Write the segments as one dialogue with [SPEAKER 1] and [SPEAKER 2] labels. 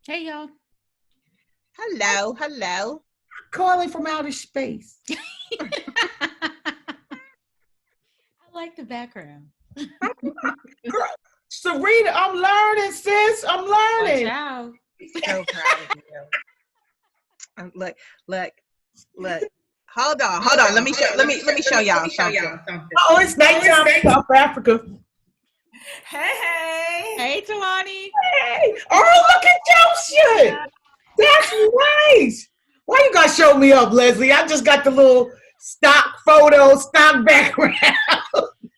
[SPEAKER 1] Hey y'all.
[SPEAKER 2] Hello, hello.
[SPEAKER 3] Calling from outer space.
[SPEAKER 1] I like the background.
[SPEAKER 3] Girl, Sarita, I'm learning, sis. I'm
[SPEAKER 1] Watch
[SPEAKER 3] learning.
[SPEAKER 1] out.
[SPEAKER 2] So proud of you. Look, look, look. Hold on. Let me show y'all something.
[SPEAKER 3] Oh, it's nighttime in South Africa.
[SPEAKER 4] Hey.
[SPEAKER 1] Hey Tuanni.
[SPEAKER 3] Hey, oh, look at your shit. That's nice. Why you gotta show me up, Leslie? I just got the little stock photo, stock background.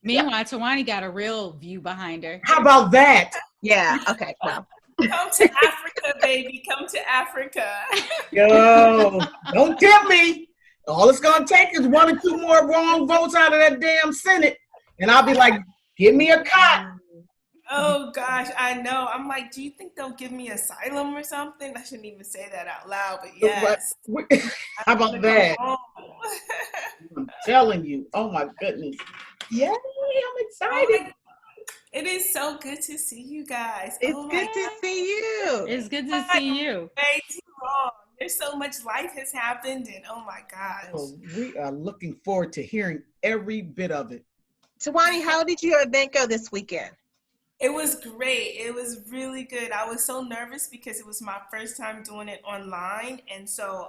[SPEAKER 1] Meanwhile, Tuanni got a real view behind her.
[SPEAKER 3] How about that?
[SPEAKER 2] Yeah, okay, well.
[SPEAKER 4] Come to Africa, baby. Come to Africa.
[SPEAKER 3] Yo, don't tempt me. All it's gonna take is one or two more wrong votes out of that damn Senate, and I'll be like, give me a cot.
[SPEAKER 4] Oh gosh, I know. I'm like, do you think they'll give me asylum or something? I shouldn't even say that out loud, but yes.
[SPEAKER 3] How about that?
[SPEAKER 4] Oh,
[SPEAKER 3] I'm telling you. Oh my goodness. Yay, I'm excited.
[SPEAKER 4] it is so good to see you guys.
[SPEAKER 2] It's
[SPEAKER 4] oh
[SPEAKER 2] good to see you.
[SPEAKER 1] It's good to see you.
[SPEAKER 4] Way too long. There's so much life has happened, and oh my gosh.
[SPEAKER 3] Oh, we are looking forward to hearing every bit of it.
[SPEAKER 2] Tuanni, how did your event go this weekend?
[SPEAKER 4] It was great. It was really good. I was so nervous because it was my first time doing it online, and so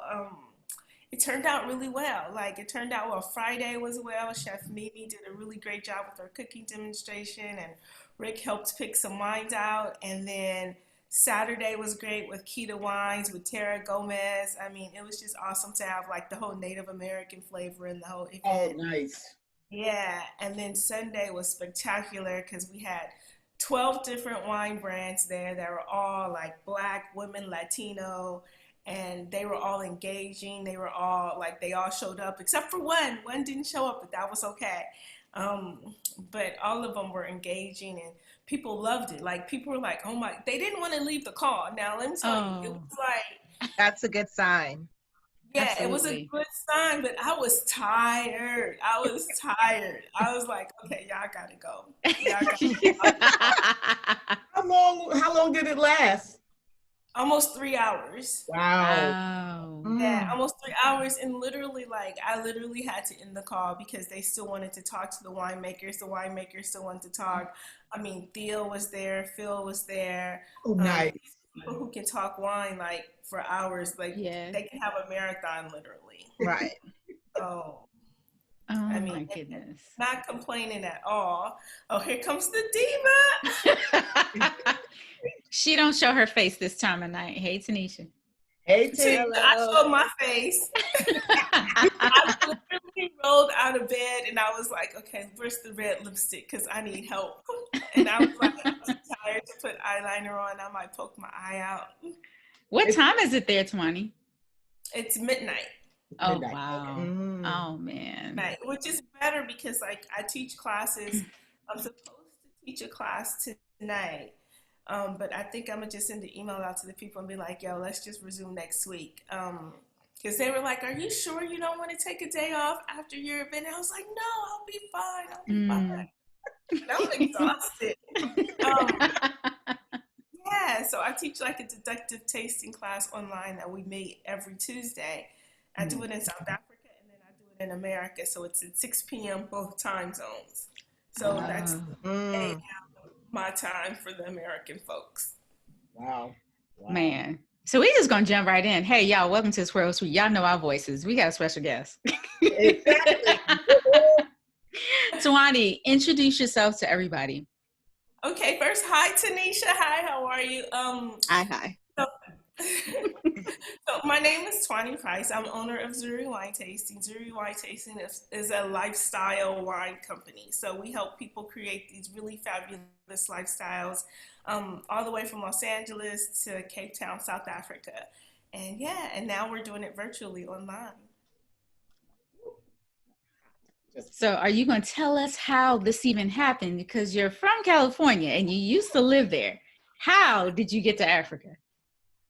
[SPEAKER 4] it turned out really well. Like it turned out well. Friday was well. Chef Mimi did a really great job with her cooking demonstration, and Rick helped pick some wines out. And then Saturday was great with Keto Wines with Tara Gomez. I mean, it was just awesome to have like the whole Native American flavor in the whole event.
[SPEAKER 3] Oh, nice.
[SPEAKER 4] Yeah, and then Sunday was spectacular because we had 12 different wine brands there that were all like Black, women, Latino, and they were all engaging. They were all like, they all showed up except for one. One didn't show up, but that was okay. But all of them were engaging and people loved it. Like, people were like, oh my, they didn't want to leave the call. Now, let me tell you, it was like,
[SPEAKER 2] That's a good sign.
[SPEAKER 4] yeah,
[SPEAKER 1] Absolutely.
[SPEAKER 4] it was a good sign, but I was tired. I was like, okay, y'all gotta go. Y'all gotta go.
[SPEAKER 3] How long did it last?
[SPEAKER 4] Almost 3 hours.
[SPEAKER 3] Wow.
[SPEAKER 1] Wow.
[SPEAKER 4] Yeah, almost 3 hours. And literally, like, I literally had to end the call because they still wanted to talk to the winemakers. The winemakers still wanted to talk. I mean, Theo was there, Phil was there.
[SPEAKER 3] Oh, nice.
[SPEAKER 4] People who can talk wine, like, for hours, like,
[SPEAKER 1] Yeah.
[SPEAKER 4] they can have a marathon, literally.
[SPEAKER 2] Right.
[SPEAKER 4] Oh.
[SPEAKER 1] Oh
[SPEAKER 4] I mean,
[SPEAKER 1] my goodness.
[SPEAKER 4] not complaining at all. Oh, here comes the diva.
[SPEAKER 1] She don't show her face this time of night. Hey Tanisha.
[SPEAKER 3] Hey,
[SPEAKER 4] See,
[SPEAKER 3] Tim.
[SPEAKER 4] I showed my face. I literally rolled out of bed and I was like, okay, where's the red lipstick? Because I need help. And I was like, I'm too tired to put eyeliner on. I might poke my eye out.
[SPEAKER 1] What time is it there, Tuanni?
[SPEAKER 4] It's midnight.
[SPEAKER 1] Oh
[SPEAKER 3] Midnight.
[SPEAKER 1] wow. Oh man.
[SPEAKER 4] Midnight, which is better because like I teach classes. I'm supposed to teach a class tonight. But I think I'm gonna just send an email out to the people and be like, yo, let's just resume next week. Because they were like, are you sure you don't want to take a day off after your event? And I was like, no, I'll be fine. I'll be fine. And I'm exhausted. Yeah, so I teach like a deductive tasting class online that we meet every Tuesday. I do it in South Africa and then I do it in America. So it's at 6 p.m. both time zones. So that's 8 hours my time for the American folks.
[SPEAKER 3] Wow.
[SPEAKER 1] Man. So we just gonna jump right in. Hey y'all, welcome to Swirl Suite. Y'all know our voices. We got a special guest.
[SPEAKER 3] Exactly.
[SPEAKER 1] Tuanni, introduce yourself to everybody.
[SPEAKER 4] Okay, first, hi Tanisha. Hi, how are you?
[SPEAKER 2] Hi.
[SPEAKER 4] So my name is Tuanni Price. I'm owner of Zuri Wine Tasting. Zuri Wine Tasting is a lifestyle wine company. So we help people create these really fabulous lifestyles, all the way from Los Angeles to Cape Town, South Africa. And yeah, and now we're doing it virtually online.
[SPEAKER 1] So are you going to tell us how this even happened? Because you're from California and you used to live there. How did you get to Africa?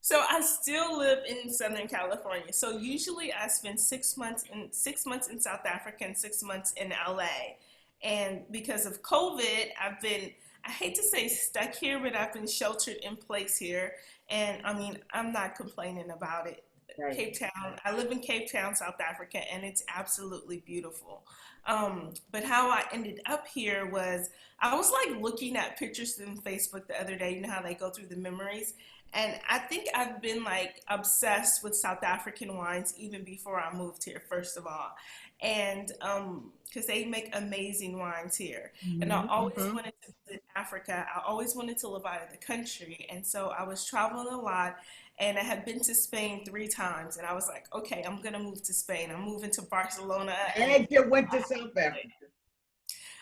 [SPEAKER 4] So I still live in Southern California. So usually I spend 6 months in South Africa and 6 months in LA. And because of COVID, I hate to say stuck here, but I've been sheltered in place here. And I mean, I'm not complaining about it.
[SPEAKER 3] Right.
[SPEAKER 4] Cape Town, I live in Cape Town, South Africa, and it's absolutely beautiful. But how I ended up here was I was like looking at pictures in Facebook the other day, you know how they go through the memories. And I think I've been like obsessed with South African wines even before I moved here, first of all. And because they make amazing wines here. And I always
[SPEAKER 2] Mhm.
[SPEAKER 4] wanted to visit Africa. I always wanted to live out of the country. And so I was traveling a lot and I had been to Spain 3 times. And I was like, okay, I'm going to move to Spain. I'm moving to Barcelona.
[SPEAKER 3] And you went to South Africa.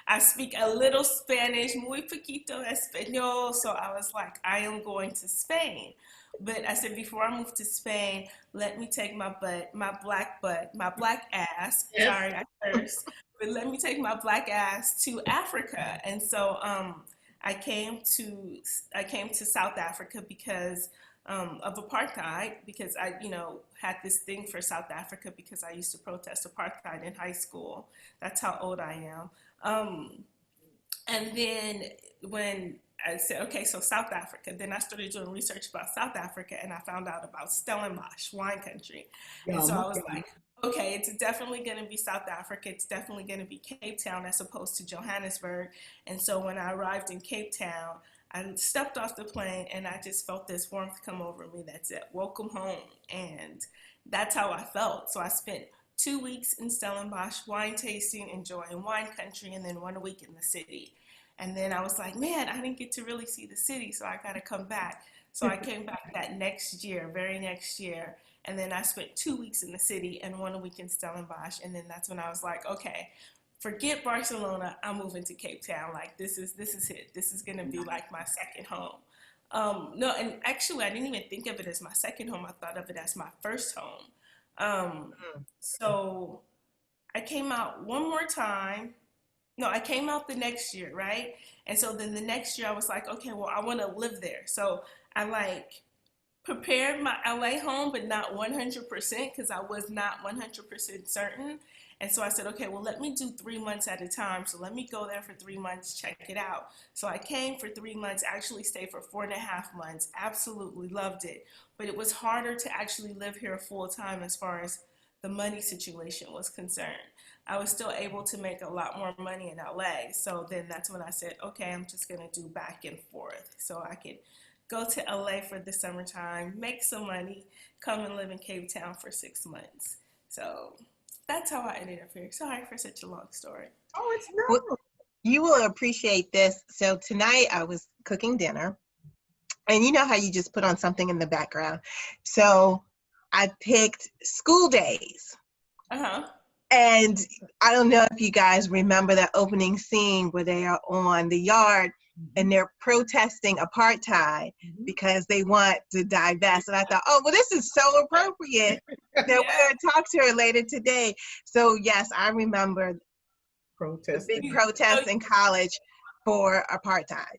[SPEAKER 4] I speak a little Spanish, muy poquito español. So I was like, I am going to Spain. But I said, before I move to Spain, let me take my butt, my black ass.
[SPEAKER 3] Yes.
[SPEAKER 4] Sorry, I cursed. But let me take my black ass to Africa. And so I came to South Africa because of apartheid, because I, had this thing for South Africa because I used to protest apartheid in high school. That's how old I am. And then when I said, okay, so South Africa, then I started doing research about South Africa and I found out about Stellenbosch, wine country. And so I was like, okay, it's definitely going to be South Africa. It's definitely going to be Cape Town as opposed to Johannesburg. And so when I arrived in Cape Town, I stepped off the plane and I just felt this warmth come over me that said, welcome home. And that's how I felt. So I spent 2 weeks in Stellenbosch, wine tasting, enjoying wine country, and then 1 week in the city. And then I was like, man, I didn't get to really see the city, so I got to come back. So I came back that next year, very next year. And then I spent 2 weeks in the city and 1 week in Stellenbosch. And then that's when I was like, okay, forget Barcelona. I'm moving to Cape Town. Like, this is it. This is going to be like my second home. No, and actually, I didn't even think of it as my second home. I thought of it as my first home. So I came out one more time. No, I came out the next year, right? And so then the next year I was like, okay, well, I want to live there. So I like prepared my LA home, but not 100% because I was not 100% certain. And so I said, okay, well, let me do 3 months at a time. So let me go there for 3 months, check it out. So I came for 3 months, actually stayed for 4.5 months, absolutely loved it. But it was harder to actually live here full time as far as the money situation was concerned. I was still able to make a lot more money in LA. So then that's when I said, okay, I'm just going to do back and forth. So I could go to LA for the summertime, make some money, come and live in Cape Town for 6 months. So that's how I ended up here. Sorry for such a long story.
[SPEAKER 3] Oh, it's no.
[SPEAKER 2] Well, you will appreciate this. So tonight I was cooking dinner, and you know how you just put on something in the background. So I picked School Days.
[SPEAKER 4] Uh-huh.
[SPEAKER 2] And I don't know if you guys remember that opening scene where they are on the yard and they're protesting apartheid because they want to divest. And I thought, oh, well, this is so appropriate that we're going to talk to her later today. So, yes, I remember the big protests in college for apartheid.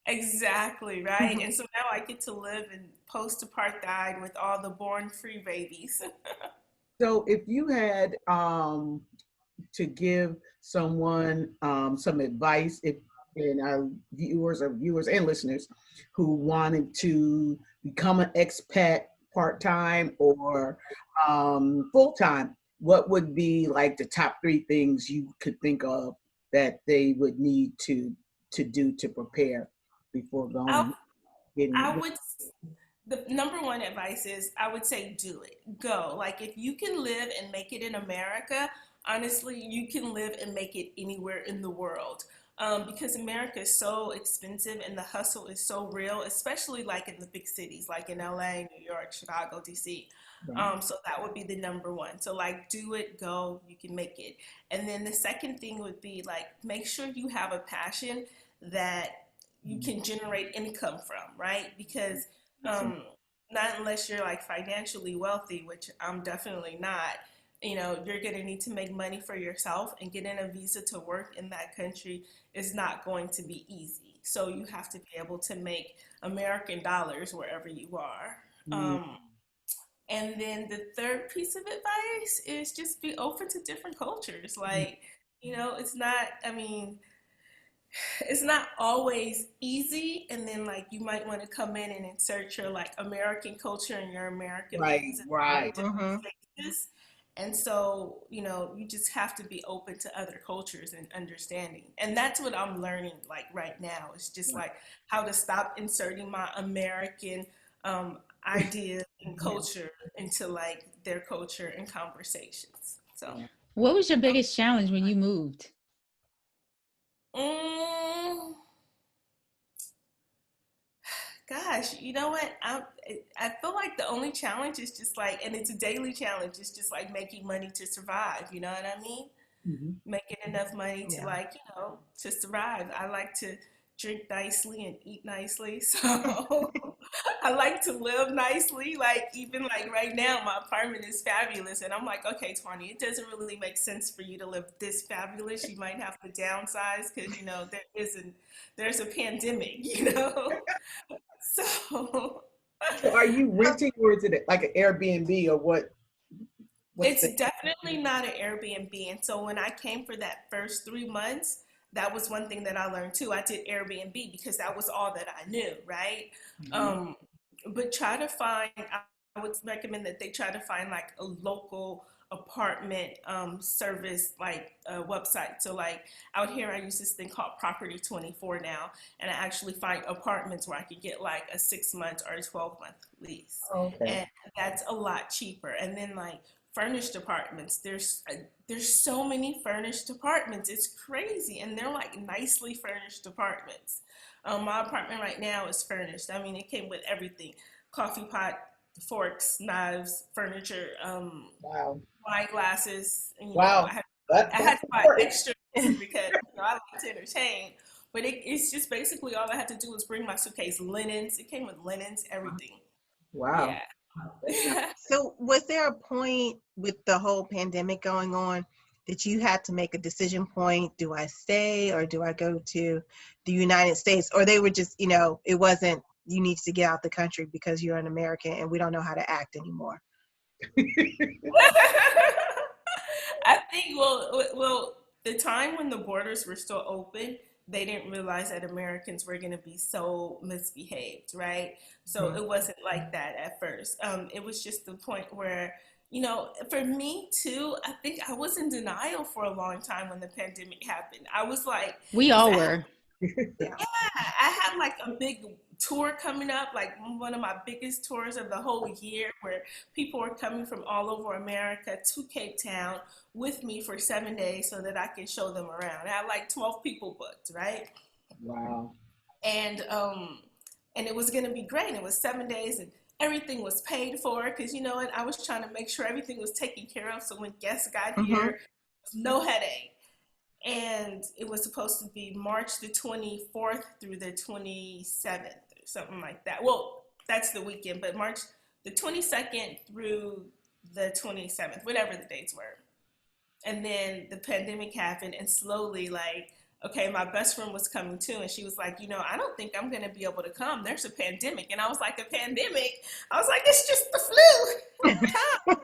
[SPEAKER 4] Exactly, right? And so now I get to live in post-apartheid with all the born free babies.
[SPEAKER 3] So if you had to give someone some advice, if and our viewers and listeners who wanted to become an expat part-time or full-time, what would be like the top 3 things you could think of that they would need to do to prepare before going?
[SPEAKER 4] The number one advice is I would say do it. Go. Like if you can live and make it in America, honestly, you can live and make it anywhere in the world. Because America is so expensive and the hustle is so real, especially like in the big cities, like in LA, New York, Chicago, DC. So that would be the number one. So like do it, go, you can make it. And then the second thing would be like make sure you have a passion that you can generate income from, right? Because not unless you're like financially wealthy, which I'm definitely not, you're going to need to make money for yourself, and getting a visa to work in that country is not going to be easy. So you have to be able to make American dollars wherever you are. And then the third piece of advice is just be open to different cultures. Like, it's not always easy, and then like you might want to come in and insert your like American culture and your American ways in
[SPEAKER 3] Right.
[SPEAKER 4] different places. And so, you know, you just have to be open to other cultures and understanding. And that's what I'm learning like right now. It's just like how to stop inserting my American ideas and culture into like their culture and conversations. So
[SPEAKER 1] What was your biggest challenge when you moved?
[SPEAKER 4] mm, gosh, you know what? I feel like the only challenge is just like, and it's a daily challenge, it's just like making money to survive. You know what I mean? Making enough money to like, you know, to survive. I like to drink nicely and eat nicely. So I like to live nicely. Like even like right now, my apartment is fabulous. And I'm like, okay, Tuanni, it doesn't really make sense for you to live this fabulous. You might have to downsize because, you know, there's a pandemic, you know? So
[SPEAKER 3] So are you renting or is it like an Airbnb or what?
[SPEAKER 4] it's definitely not an Airbnb. And so when I came for that first 3 months, that was one thing that I learned too. I did Airbnb because that was all that I knew, right? But try to find, I would recommend that they try to find like a local apartment service like website. So like out here I use this thing called Property 24 now, and I actually find apartments where I could get like a 6 month or a 12-month lease. And that's a lot cheaper. And then like furnished apartments, there's so many furnished apartments, it's crazy, and they're like nicely furnished apartments. My apartment right now is furnished. I mean, it came with everything: coffee pot, forks, knives, furniture, wine glasses. And, you know, I had to buy extra because you know, I like to entertain. But it's just basically all I had to do was bring my suitcase, linens. It came with linens, everything.
[SPEAKER 3] Wow.
[SPEAKER 4] Yeah.
[SPEAKER 2] So was there a point with the whole pandemic going on that you had to make a decision point? Do I stay or do I go to the United States? Or they were just, you know, it wasn't, you need to get out the country because you're an American and we don't know how to act anymore?
[SPEAKER 4] I think, well, the time when the borders were still open, they didn't realize that Americans were going to be so misbehaved, right? So it wasn't like that at first. It was just the point where, you know, for me too, I think I was in denial for a long time when the pandemic happened. I was like,
[SPEAKER 1] We all were.
[SPEAKER 4] yeah, I had like a big tour coming up, like one of my biggest tours of the whole year, where people were coming from all over America to Cape Town with me for 7 days so that I could show them around. I had like 12 people booked, right?
[SPEAKER 3] Wow.
[SPEAKER 4] And it was gonna be great. It was 7 days and everything was paid for because you know what, I was trying to make sure everything was taken care of so when guests got here, there was no headache. And it was supposed to be March the 24th through the 27th or something like that. Well, that's the weekend, but March the 22nd through the 27th, whatever the dates were. And then the pandemic happened, and slowly, like, okay, my best friend was coming too, and she was like, you know, I don't think I'm gonna be able to come. There's a pandemic. And I was like, a pandemic? I was like, it's just the flu.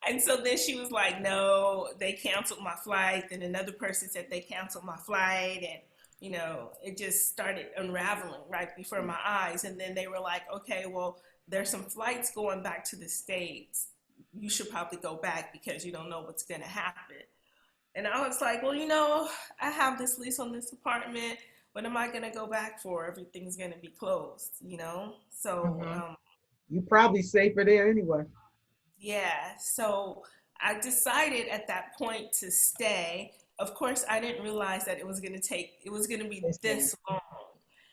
[SPEAKER 4] And so then she was like, no, they canceled my flight. Then another person said they canceled my flight. And, you know, it just started unraveling right before my eyes. And then they were like, okay, well, there's some flights going back to the States. You should probably go back because you don't know what's going to happen. And I was like, well, you know, I have this lease on this apartment. What am I going to go back for? Everything's going to be closed, you know? So,
[SPEAKER 3] you probably safer there anyway.
[SPEAKER 4] yeah, so I decided at that point to stay. Of course, I didn't realize that it was going to be this long.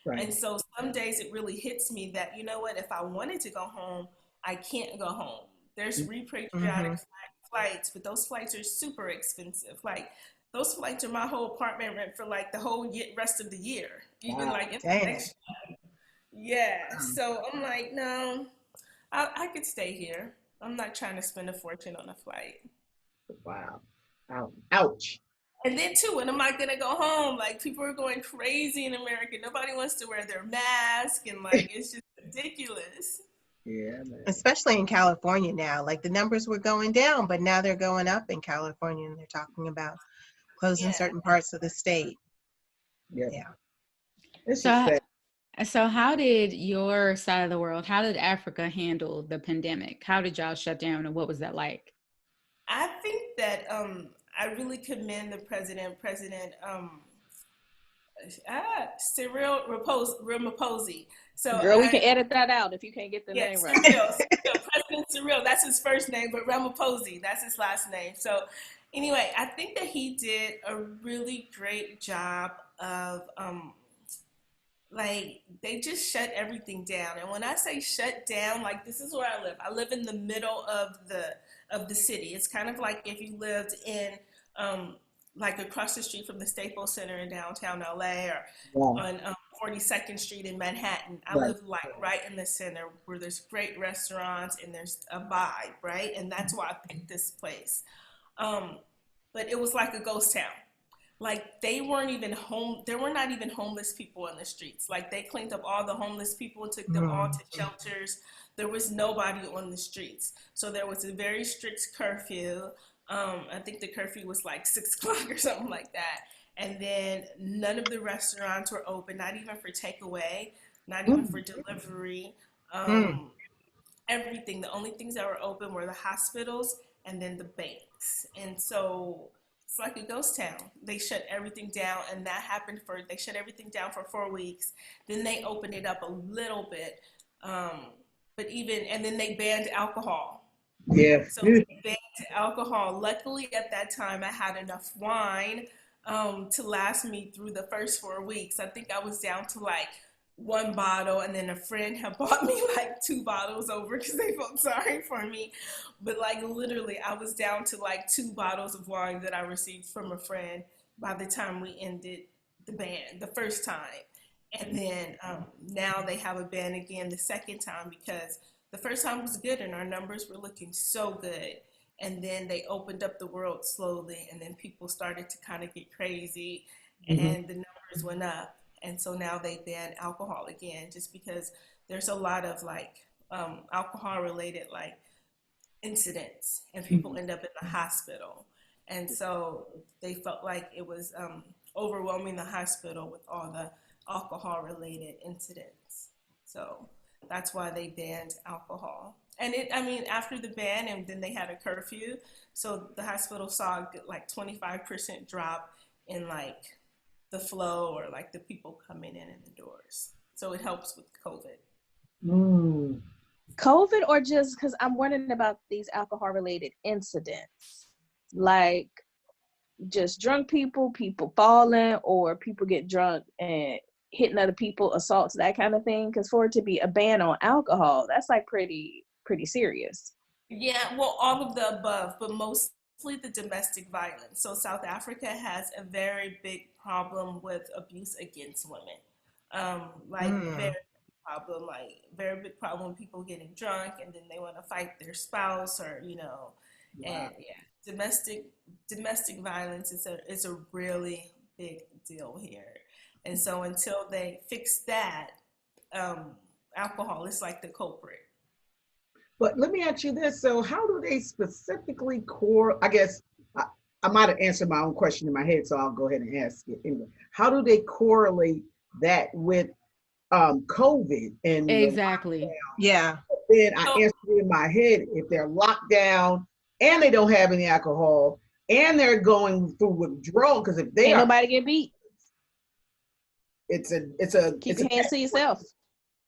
[SPEAKER 3] Right.
[SPEAKER 4] And so some days it really hits me that, you know what, if I wanted to go home, I can't go home. There's repatriatic flights, but those flights are super expensive. Like, those flights are my whole apartment rent for like the whole rest of the year, even like in the next year. Yeah, so I'm like, no, I could stay here. I'm not trying to spend a fortune on a flight.
[SPEAKER 3] Wow. Ouch.
[SPEAKER 4] And then too, when am I gonna go home? Like, people are going crazy in America. Nobody wants to wear their mask, and like, it's just ridiculous.
[SPEAKER 3] Yeah, man.
[SPEAKER 2] Especially in California now. Like, the numbers were going down, but now they're going up in California, and they're talking about closing certain parts of the state.
[SPEAKER 3] Yeah.
[SPEAKER 2] Yeah.
[SPEAKER 3] It's
[SPEAKER 1] So,
[SPEAKER 3] just sad.
[SPEAKER 1] so how did your side of the world, how did Africa handle the pandemic? How did y'all shut down and what was that like?
[SPEAKER 4] I think that I really commend the President Cyril Ramaphosa. So
[SPEAKER 5] Girl, we can edit that out if you can't get the
[SPEAKER 4] yeah,
[SPEAKER 5] name right.
[SPEAKER 4] President Cyril, that's his first name, but Ramaphosa, that's his last name. So anyway, I think that he did a really great job of like they just shut everything down. And when I say shut down, like this is where I live. I live in the middle of the city. It's kind of like if you lived in like across the street from the Staples Center in downtown LA, or
[SPEAKER 3] Wow.
[SPEAKER 4] on 42nd Street in Manhattan. I
[SPEAKER 3] Right.
[SPEAKER 4] live like right in the center where there's great restaurants and there's a vibe, right? And that's why I picked this place. But it was like a ghost town. Like they weren't even home. There were not even homeless people on the streets. Like they cleaned up all the homeless people and took them all to shelters. There was nobody on the streets. So there was a very strict curfew. I think the curfew was like 6 o'clock or something like that. And then none of the restaurants were open, not even for takeaway, not even for delivery. Everything. The only things that were open were the hospitals and then the banks. And so it's like a ghost town. They shut everything down, and that happened they shut everything down for 4 weeks. Then they opened it up a little bit, and then they banned alcohol.
[SPEAKER 3] Yeah.
[SPEAKER 4] So they banned alcohol. Luckily, at that time, I had enough wine to last me through the first 4 weeks. I think I was down to like one bottle, and then a friend had bought me like 2 bottles over because they felt sorry for me. But like literally, I was down to like 2 bottles of wine that I received from a friend by the time we ended the ban the first time. And then now they have a ban again the second time because the first time was good and our numbers were looking so good. And then they opened up the world slowly, and then people started to kind of get crazy, and the numbers went up. And so now they ban alcohol again, just because there's a lot of like alcohol related like incidents, and people end up in the hospital. And so they felt like it was overwhelming the hospital with all the alcohol related incidents. So that's why they banned alcohol. And after the ban, and then they had a curfew, so the hospital saw like 25% drop in like the flow or like the people coming in the doors. So it helps with COVID.
[SPEAKER 5] COVID, or just because I'm wondering about these alcohol related incidents, like just drunk people falling, or people get drunk and hitting other people, assaults, that kind of thing. Because for it to be a ban on alcohol, that's like pretty serious.
[SPEAKER 4] Yeah, well, all of the above, but mostly the domestic violence. So South Africa has a very big problem with abuse against women. Very big problem with people getting drunk and then they want to fight their spouse, or and yeah, domestic violence is a really big deal here. And so until they fix that, alcohol is like the culprit.
[SPEAKER 3] But let me ask you this. So how do they specifically I guess I might have answered my own question in my head, so I'll go ahead and ask it anyway. How do they correlate that with COVID and
[SPEAKER 1] Exactly.
[SPEAKER 2] Yeah.
[SPEAKER 3] then I answered it in my head, if they're locked down and they don't have any alcohol and they're going through withdrawal, because if they
[SPEAKER 5] ain't nobody get beat.
[SPEAKER 3] It's
[SPEAKER 5] Keep your hands to yourself.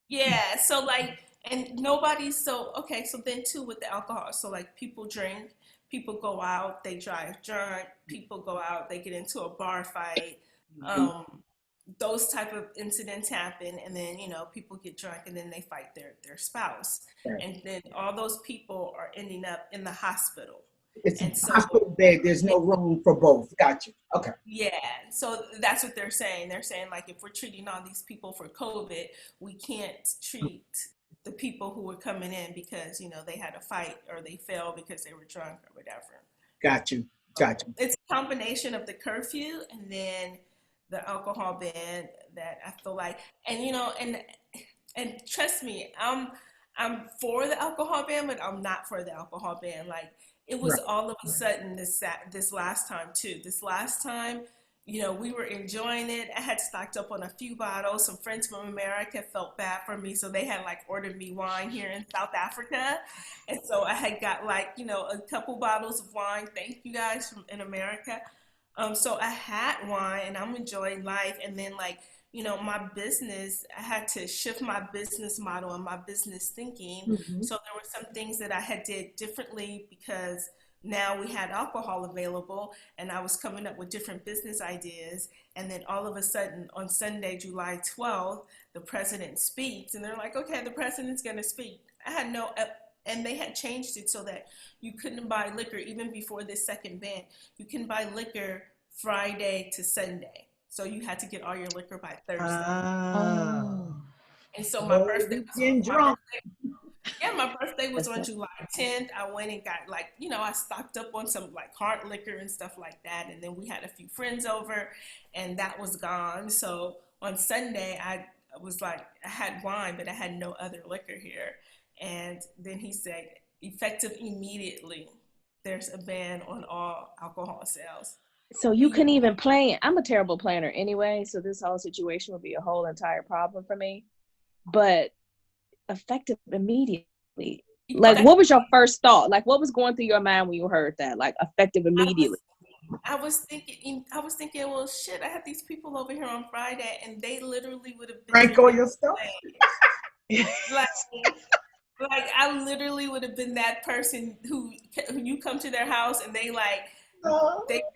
[SPEAKER 4] Yeah, so like, and nobody's so then too with the alcohol, so like people drink, people go out, they drive drunk, people go out, they get into a bar fight, those type of incidents happen, and then people get drunk and then they fight their spouse, and then all those people are ending up in the hospital.
[SPEAKER 3] It's a hospital bed. There's no room for both. Got you. Okay.
[SPEAKER 4] Yeah. So that's what they're saying. They're saying like, if we're treating all these people for COVID, we can't treat the people who were coming in because, they had a fight or they fell because they were drunk or whatever.
[SPEAKER 3] Got you.
[SPEAKER 4] It's a combination of the curfew and then the alcohol ban that I feel like, and trust me, I'm for the alcohol ban, but I'm not for the alcohol ban. Like, it was all of a sudden this last time too. This last time, we were enjoying it. I had stocked up on a few bottles. Some friends from America felt bad for me, so they had like ordered me wine here in South Africa. And so I had got like, a couple bottles of wine. Thank you guys from in America. So I had wine and I'm enjoying life. And then like, my business, I had to shift my business model and my business thinking.
[SPEAKER 3] Mhm.
[SPEAKER 4] So there were some things that I had did differently because now we had alcohol available and I was coming up with different business ideas. And then all of a sudden on Sunday, July 12th, the president speaks and they're like, okay, the president's going to speak. I had no, and they had changed it so that you couldn't buy liquor even before this second ban. You can buy liquor Friday to Sunday. So you had to get all your liquor by Thursday.
[SPEAKER 1] Oh.
[SPEAKER 4] And so my birthday was
[SPEAKER 3] Getting drunk.
[SPEAKER 4] my birthday was on July 10th. I went and got I stocked up on some like hard liquor and stuff like that. And then we had a few friends over and that was gone. So on Sunday, I was like, I had wine, but I had no other liquor here. And then he said, effective immediately, there's a ban on all alcohol sales.
[SPEAKER 5] So you couldn't even plan. I'm a terrible planner anyway, so this whole situation would be a whole entire problem for me. But effective immediately. Like, what was your first thought? Like, what was going through your mind when you heard that? Like, effective immediately.
[SPEAKER 4] I was thinking, well, shit, I had these people over here on Friday, and they literally would have been
[SPEAKER 3] Frank all your stuff.
[SPEAKER 4] Like I literally would have been that person who you come to their house and they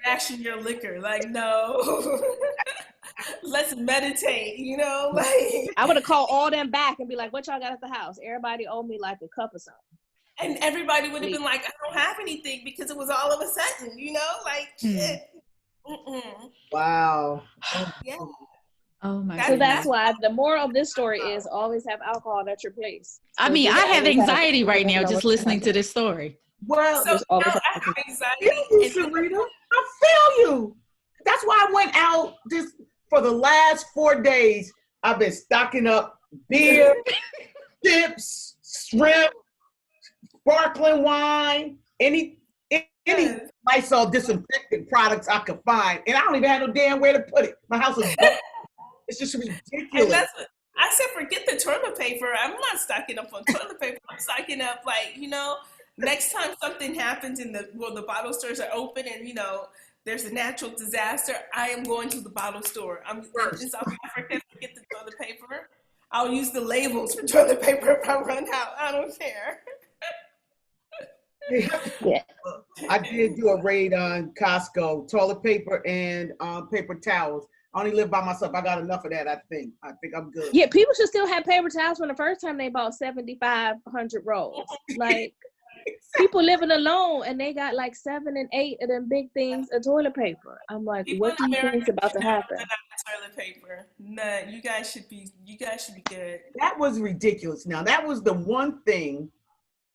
[SPEAKER 4] ration your liquor. Like, no, let's meditate, like.
[SPEAKER 5] I would have called all them back and be like, what y'all got at the house? Everybody owed me like a cup or something.
[SPEAKER 4] And everybody would have been like, I don't have anything because it was all of a sudden, like, shit.
[SPEAKER 3] Wow.
[SPEAKER 4] Yeah.
[SPEAKER 1] Oh my
[SPEAKER 5] So that's why the moral of this story is always have alcohol at your place. So
[SPEAKER 1] I mean, I have anxiety right now just listening to this story.
[SPEAKER 3] Well,
[SPEAKER 4] So
[SPEAKER 5] always
[SPEAKER 4] I have anxiety.
[SPEAKER 3] Sarita, I feel you. That's why I went out for the last 4 days. I've been stocking up beer, chips, shrimp, sparkling wine, any Lysol disinfectant products I could find, and I don't even have no damn where to put it. My house is broke. It's just ridiculous.
[SPEAKER 4] And that's what I said. Forget the toilet paper. I'm not stocking up on toilet paper. I'm stocking up, next time something happens the bottle stores are open and there's a natural disaster, I am going to the bottle store. I'm in South Africa to get the toilet paper. I'll use the labels for toilet paper if I run out. I don't care.
[SPEAKER 5] Yeah.
[SPEAKER 3] I did do a raid on Costco, toilet paper and paper towels. I only live by myself. I got enough of that, I think. I think I'm good.
[SPEAKER 5] Yeah, people should still have paper towels from the first time they bought 7,500 rolls. Like, people living alone and they got like 7 and 8 of them big things of toilet paper. I'm like,
[SPEAKER 4] People
[SPEAKER 5] what do you think is about to happen?
[SPEAKER 4] Toilet paper. No, you guys should be good.
[SPEAKER 3] That was ridiculous. Now, that was the one thing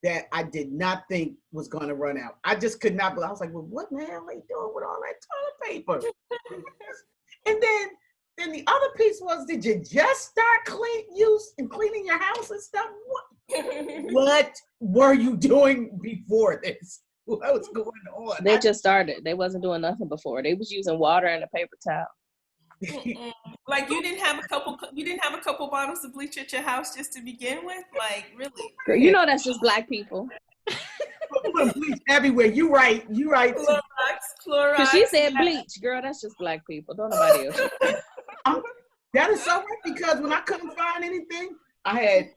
[SPEAKER 3] that I did not think was going to run out. I just could not. I was like, well, what the hell are they doing with all that toilet paper? And then the other piece was, did you just start cleaning your house and stuff? What were you doing before this? What was going on?
[SPEAKER 5] They just started. They wasn't doing nothing before. They was using water and a paper towel.
[SPEAKER 4] Like you didn't have a couple bottles of bleach at your house just to begin with? Like, really?
[SPEAKER 5] Girl, you know that's just black people.
[SPEAKER 3] Put bleach everywhere. You right.
[SPEAKER 4] Clorox.
[SPEAKER 5] Because she said bleach. Girl, that's just black people. Don't nobody else.
[SPEAKER 3] That is so right, because when I couldn't find anything, I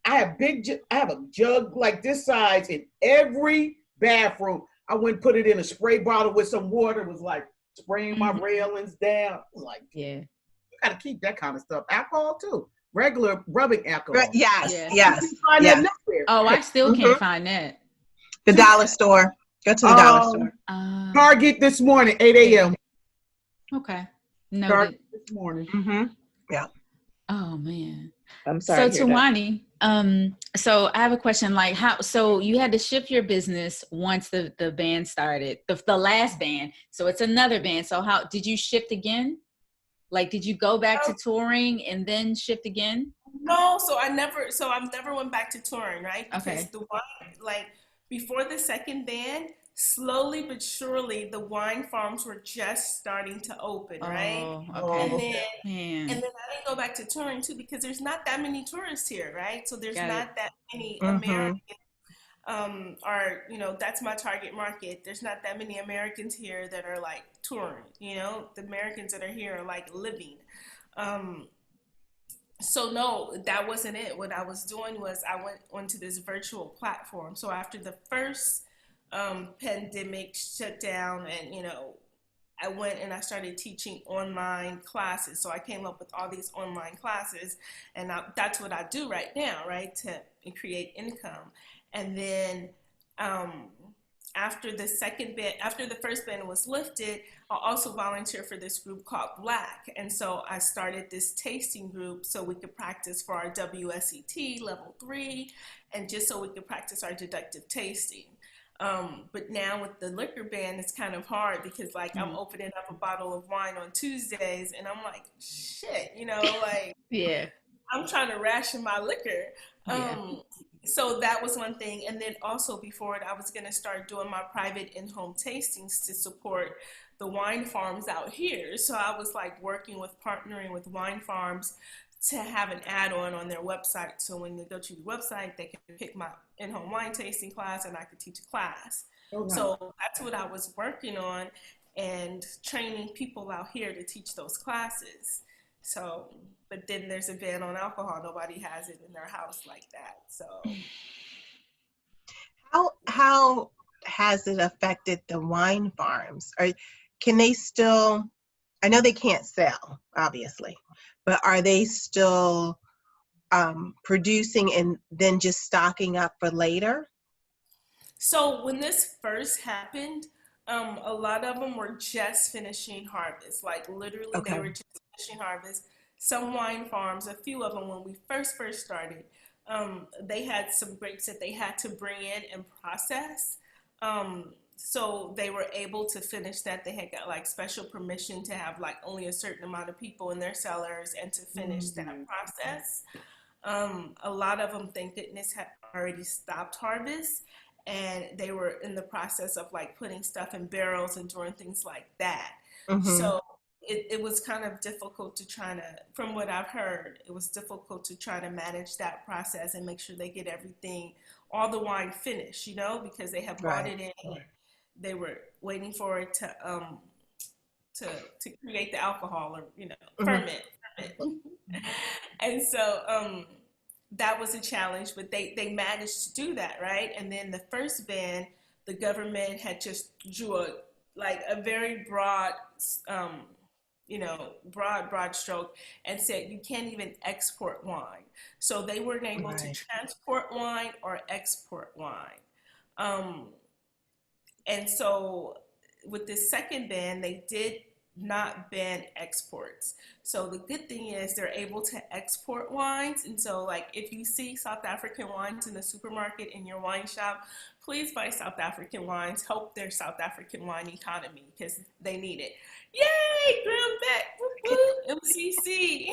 [SPEAKER 3] have a jug like this size in every bathroom. I went and put it in a spray bottle with some water. It was like spraying my railings down. I was like,
[SPEAKER 1] yeah,
[SPEAKER 3] you gotta keep that kind of stuff. Alcohol too. Regular rubbing alcohol.
[SPEAKER 2] Yes.
[SPEAKER 1] Oh, I still can't find that.
[SPEAKER 2] The dollar store. Go to the dollar store.
[SPEAKER 3] Target this morning, 8 a.m.
[SPEAKER 1] Okay. No.
[SPEAKER 3] Target this morning.
[SPEAKER 2] Mm-hmm. Yeah.
[SPEAKER 1] Oh man.
[SPEAKER 5] I'm sorry.
[SPEAKER 1] So Tuanni, so I have a question. Like, so you had to shift your business once the band started, the last band. So it's another band. So how did you shift again? Like, did you go back to touring and then shift again?
[SPEAKER 4] No, I never went back to touring, right?
[SPEAKER 1] Okay.
[SPEAKER 4] Because the one, like, before the second band, slowly but surely the wine farms were just starting to open, right?
[SPEAKER 1] Oh,
[SPEAKER 4] And
[SPEAKER 1] okay.
[SPEAKER 4] then
[SPEAKER 1] Man,
[SPEAKER 4] and then I didn't go back to touring too because there's not that many tourists here, right? So there's
[SPEAKER 1] got it.
[SPEAKER 4] not that many
[SPEAKER 2] Mm-hmm.
[SPEAKER 4] Americans are, that's my target market. There's not that many Americans here that are like touring, the Americans that are here are like living. Um, so no, that wasn't it. What I was doing was I went onto this virtual platform. So after the first pandemic shut down, and I went and I started teaching online classes. So I came up with all these online classes, and that's what I do right now, right, to create income. And then um, after the first ban was lifted, I also volunteered for this group called Black. And so I started this tasting group so we could practice for our WSET level 3, and just so we could practice our deductive tasting. But now with the liquor ban, it's kind of hard because like I'm opening up a bottle of wine on Tuesdays and I'm like, shit, like
[SPEAKER 1] Yeah.
[SPEAKER 4] I'm trying to ration my liquor.
[SPEAKER 1] Yeah.
[SPEAKER 4] So that was one thing. And then also before it, I was going to start doing my private in-home tastings to support the wine farms out here. So I was like partnering with wine farms to have an add-on on their website. So when they go to the website, they can pick my in-home wine tasting class and I could teach a class.
[SPEAKER 3] Okay.
[SPEAKER 4] So that's what I was working on and training people out here to teach those classes. So, but then there's a ban on alcohol. Nobody has it in their house like that. So,
[SPEAKER 2] How has it affected the wine farms? Or can they still? I know they can't sell, obviously, but are they still producing and then just stocking up for later?
[SPEAKER 4] so when this first happened, a lot of them were just finishing harvest. Like literally, they
[SPEAKER 2] Okay.
[SPEAKER 4] were just finishing harvest. Some wine farms, a few of them, when we first started, they had some grapes that they had to bring in and process. So they were able to finish that. They had got like special permission to have like only a certain amount of people in their cellars and to finish that process. A lot of them, thank goodness, had already stopped harvest and they were in the process of like putting stuff in barrels and doing things like that.
[SPEAKER 2] Mm-hmm.
[SPEAKER 4] So it was kind of difficult to from what I've heard, it was difficult to try to manage that process and make sure they get everything, all the wine finished, because they have brought it in. They were waiting for it to create the alcohol or, ferment. And so that was a challenge, but they managed to do that, right? And then the first ban, the government had just drew a very broad, broad stroke and said you can't even export wine. So they weren't able to transport wine or export wine. And so with this second ban, they did not ban exports. So the good thing is they're able to export wines. And so like if you see South African wines in the supermarket in your wine shop, please buy South African wines, help their South African wine economy because they need it. Yay, Graham Beck, MCC.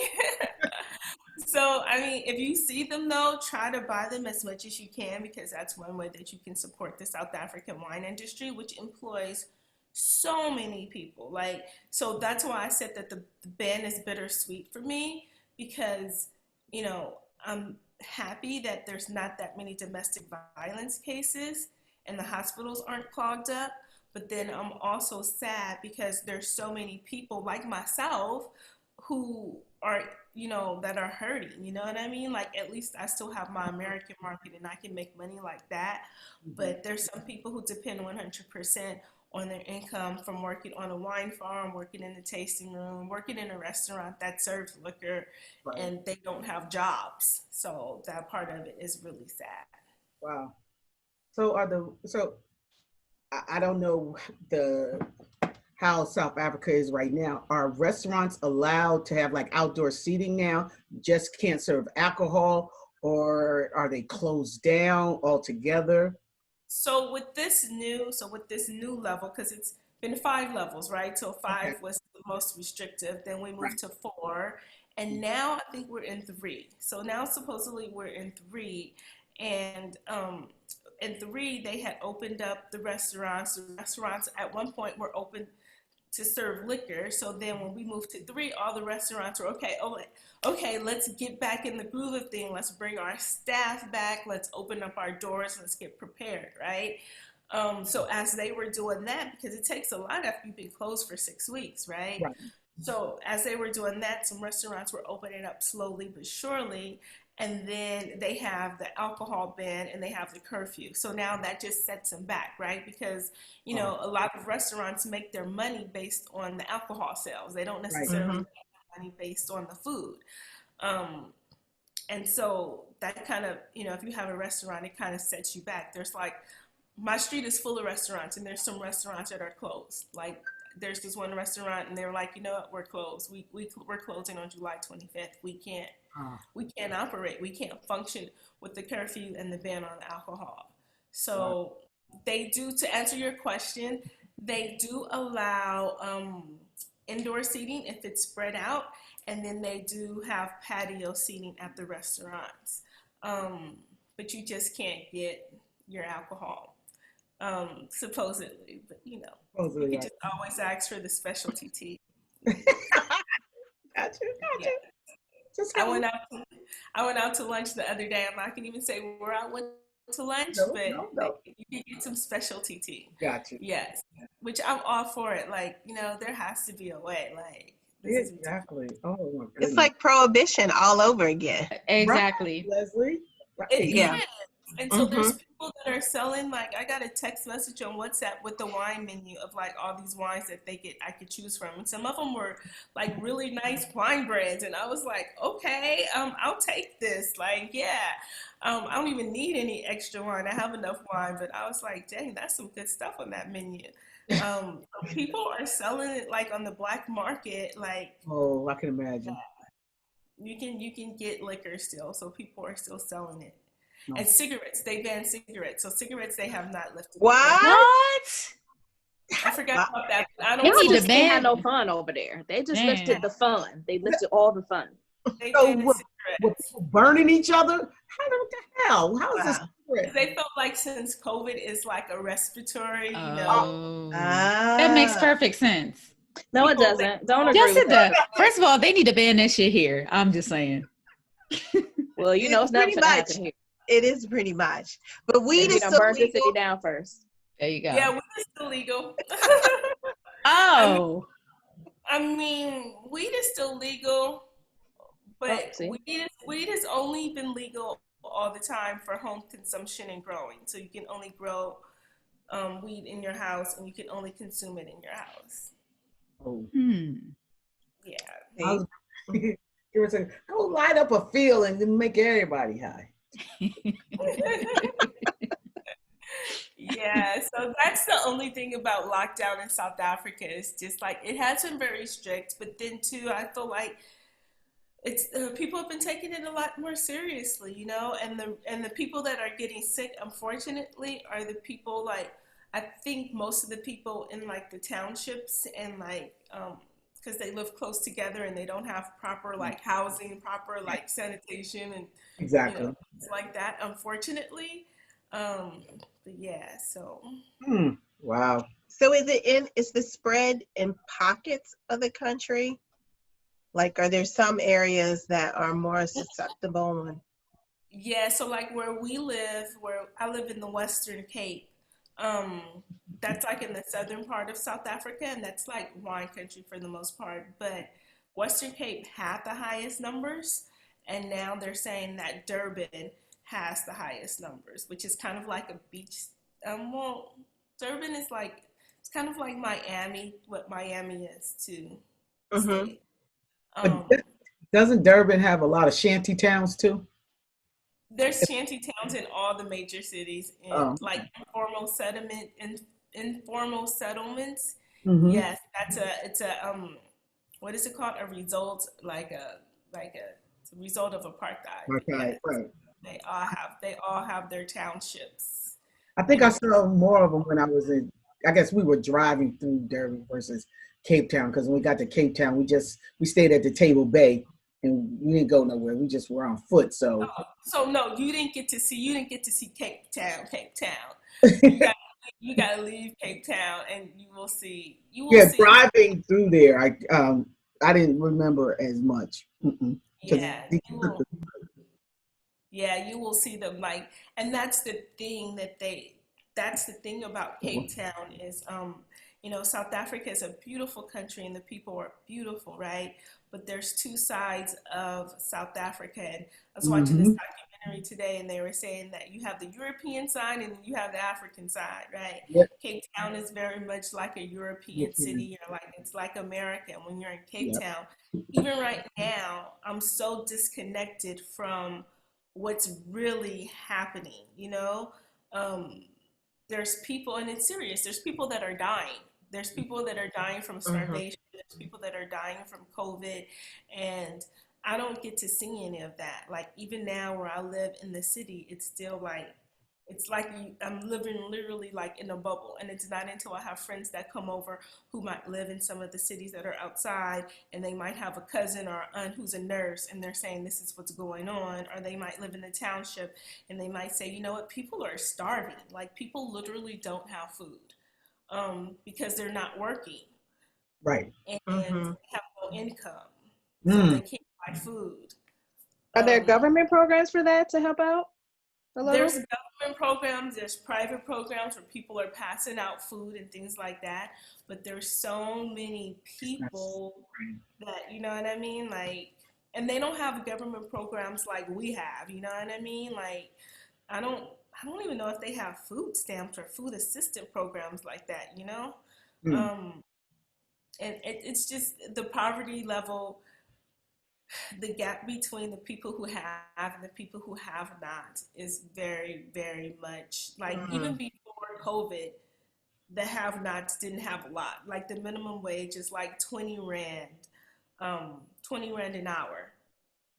[SPEAKER 4] So, I mean, if you see them though, try to buy them as much as you can because that's one way that you can support the South African wine industry, which employs so many people. So that's why I said that the ban is bittersweet for me because, I'm happy that there's not that many domestic violence cases and the hospitals aren't clogged up. But then I'm also sad because there's so many people like myself who are, that are hurting, you know what I mean? Like, at least I still have my American market and I can make money like that. But there's some people who depend 100% on their income from working on a wine farm, working in the tasting room, working in a restaurant that serves liquor, and they don't have jobs. So that part of it is really sad.
[SPEAKER 3] Wow. So I don't know how South Africa is right now. Are restaurants allowed to have like outdoor seating now? Just can't serve alcohol, or are they closed down altogether?
[SPEAKER 4] So with this new level, because it's been 5 levels, right? So 5 was the most restrictive. Then we moved to 4, and now I think we're in 3. So now supposedly we're in 3, And in 3, they had opened up the restaurants. The restaurants at one point were open to serve liquor. So then when we moved to 3, all the restaurants were okay, let's get back in the groove of things. Let's bring our staff back. Let's open up our doors. Let's get prepared, right? So as they were doing that, because it takes a lot after you've been closed for 6 weeks, right? So as they were doing that, some restaurants were opening up slowly but surely. And then they have the alcohol ban and they have the curfew. So now that just sets them back, right? Because, you know, a lot of restaurants make their money based on the alcohol sales. They don't necessarily make money based on the food. And so that kind of, you know, if you have a restaurant, it kind of sets you back. There's like, my street is full of restaurants and there's some restaurants that are closed. Like there's this one restaurant and they're like, you know what, we're closed. We're closing on July 25th. We can't operate. We can't function with the curfew and the ban on alcohol. So they do, to answer your question, they do allow indoor seating if it's spread out, and then they do have patio seating at the restaurants. But you just can't get your alcohol, supposedly. But you know, you can just always ask for the specialty tea.
[SPEAKER 3] Gotcha.
[SPEAKER 4] Yeah. I went out to lunch the other day. I'm not gonna even say where I went to lunch, but you can get some specialty tea.
[SPEAKER 3] Gotcha.
[SPEAKER 4] Yes, which I'm all for it. Like, you know, there has to be a way. Like,
[SPEAKER 3] exactly. Oh my goodness.
[SPEAKER 2] It's like prohibition all over again.
[SPEAKER 1] Exactly.
[SPEAKER 3] Right, Leslie. Right.
[SPEAKER 4] Yeah. And so there's people that are selling, like, I got a text message on WhatsApp with the wine menu of like all these wines that I could choose from. And some of them were like really nice wine brands. And I was like, okay, I'll take this. Like, yeah, I don't even need any extra wine. I have enough wine. But I was like, dang, that's some good stuff on that menu. People are selling it like on the black market. Like,
[SPEAKER 3] oh, I can imagine.
[SPEAKER 4] You can get liquor still. So people are still selling it. And cigarettes, they banned cigarettes. So cigarettes, they have not lifted.
[SPEAKER 2] What?
[SPEAKER 4] I forgot about that. I
[SPEAKER 5] They
[SPEAKER 4] don't
[SPEAKER 5] just can't have no fun over there. They just lifted the fun. They lifted all the fun.
[SPEAKER 4] They
[SPEAKER 3] So
[SPEAKER 4] banned
[SPEAKER 3] with burning each other? What the hell? How is this?
[SPEAKER 4] They felt like since COVID is like a respiratory, you know.
[SPEAKER 1] That makes perfect sense.
[SPEAKER 5] No, it doesn't. Don't agree
[SPEAKER 1] Yes,
[SPEAKER 5] with
[SPEAKER 1] it
[SPEAKER 5] that.
[SPEAKER 1] does. First of all, they need to ban that shit here. I'm just saying.
[SPEAKER 5] Well, you know, it's not going to happen here.
[SPEAKER 2] It is pretty much. But weed is still
[SPEAKER 5] burn the
[SPEAKER 2] legal.
[SPEAKER 5] city down first.
[SPEAKER 1] There you go.
[SPEAKER 4] Yeah, weed is still legal.
[SPEAKER 1] Oh.
[SPEAKER 4] I mean, weed is still legal, but weed has only been legal all the time for home consumption and growing. So you can only grow weed in your house, and you can only consume it in your house.
[SPEAKER 3] Oh.
[SPEAKER 4] Yeah.
[SPEAKER 3] Go light up a field and then make everybody high.
[SPEAKER 4] Yeah, so that's the only thing about lockdown in South Africa is just like it has been very strict, but then too I feel like it's people have been taking it a lot more seriously, you know, and the people that are getting sick, unfortunately, are the people like I think most of the people in like the townships and like because they live close together and they don't have proper like housing, proper like sanitation and
[SPEAKER 3] exactly
[SPEAKER 4] you know, things like that, unfortunately. But yeah, so
[SPEAKER 2] wow. So is the spread in pockets of the country? Like, are there some areas that are more susceptible?
[SPEAKER 4] Yeah, so like where I live in the Western Cape, that's like in the southern part of South Africa, and that's like wine country for the most part. But Western Cape had the highest numbers, and now they're saying that Durban has the highest numbers, which is kind of like a beach. Well, Durban is like, it's kind of like Miami, what Miami is to state.
[SPEAKER 3] Doesn't Durban have a lot of shanty towns too?
[SPEAKER 4] There's shanty towns in all the major cities, and like informal settlements. Yes, it's a what is it called? A result it's a result of apartheid.
[SPEAKER 3] Okay,
[SPEAKER 4] yes. Right. They all have their townships.
[SPEAKER 3] I think I saw more of them when I was in. I guess we were driving through Durban versus Cape Town, because when we got to Cape Town, we stayed at the Table Bay, and we didn't go nowhere. We just were on foot. So,
[SPEAKER 4] So no, you didn't get to see Cape Town. You got you got to leave Cape Town, and you will see.
[SPEAKER 3] yeah, driving through there, I didn't remember as much.
[SPEAKER 4] Yeah, you will. Yeah, you will see them like, and that's the thing that's the thing about Cape Town is, South Africa is a beautiful country and the people are beautiful, right? But there's two sides of South Africa. And I was watching this documentary today and they were saying that you have the European side and you have the African side, right?
[SPEAKER 3] Yep.
[SPEAKER 4] Cape Town is very much like a European city, it's like America. And when you're in Cape Town, even right now, I'm so disconnected from what's really happening, there's people, and it's serious, there's people that are dying. There's people that are dying from starvation. There's people that are dying from COVID. And I don't get to see any of that. Like, even now where I live in the city, it's still like, I'm living literally like in a bubble. And it's not until I have friends that come over who might live in some of the cities that are outside, and they might have a cousin or aunt who's a nurse, and they're saying this is what's going on. Or they might live in the township and they might say, you know what, people are starving. Like, people literally don't have food. Because they're not working,
[SPEAKER 3] right,
[SPEAKER 4] and have no income, so they can't buy food.
[SPEAKER 5] Are there government programs for that to help out a little?
[SPEAKER 4] There's government programs, there's private programs where people are passing out food and things like that, but there's so many people that, you know what I mean, like, and they don't have government programs like we have, you know what I mean, like, I don't even know if they have food stamps or food assistance programs like that, And it's just the poverty level, the gap between the people who have and the people who have not is very, very much like, even before COVID, the have-nots didn't have a lot. Like, the minimum wage is like 20 rand an hour.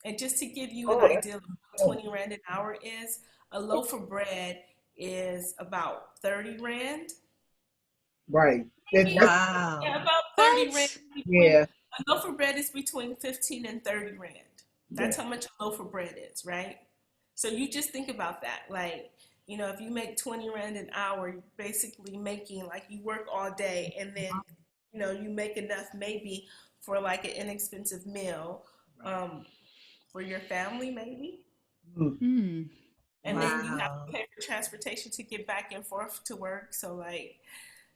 [SPEAKER 4] And just to give you an idea of what 20 rand an hour is, a loaf of bread is about 30 rand.
[SPEAKER 3] Right.
[SPEAKER 2] Wow.
[SPEAKER 4] Yeah, about 30 rand.
[SPEAKER 3] Yeah.
[SPEAKER 4] A loaf of bread is between 15 and 30 rand. That's how much a loaf of bread is, right? So you just think about that. Like, if you make 20 rand an hour, you're basically making, like, you work all day and then, you make enough maybe for like an inexpensive meal for your family, maybe. And then you have to pay for transportation to get back and forth to work. So, like,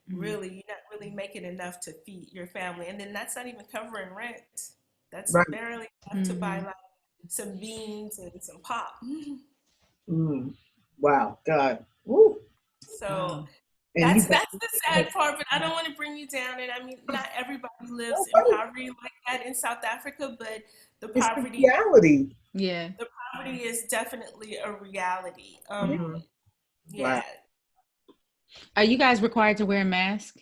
[SPEAKER 4] really, you're not really making enough to feed your family. And then that's not even covering rent. That's barely enough to buy, like, some beans and some pop.
[SPEAKER 3] Wow, God. Woo.
[SPEAKER 4] So that's the sad part, but I don't want to bring you down. And I mean, not everybody lives in poverty like that in South Africa, but the poverty,
[SPEAKER 3] reality.
[SPEAKER 1] Yeah.
[SPEAKER 4] The poverty is definitely a reality.
[SPEAKER 3] Wow.
[SPEAKER 1] Are you guys required to wear a mask?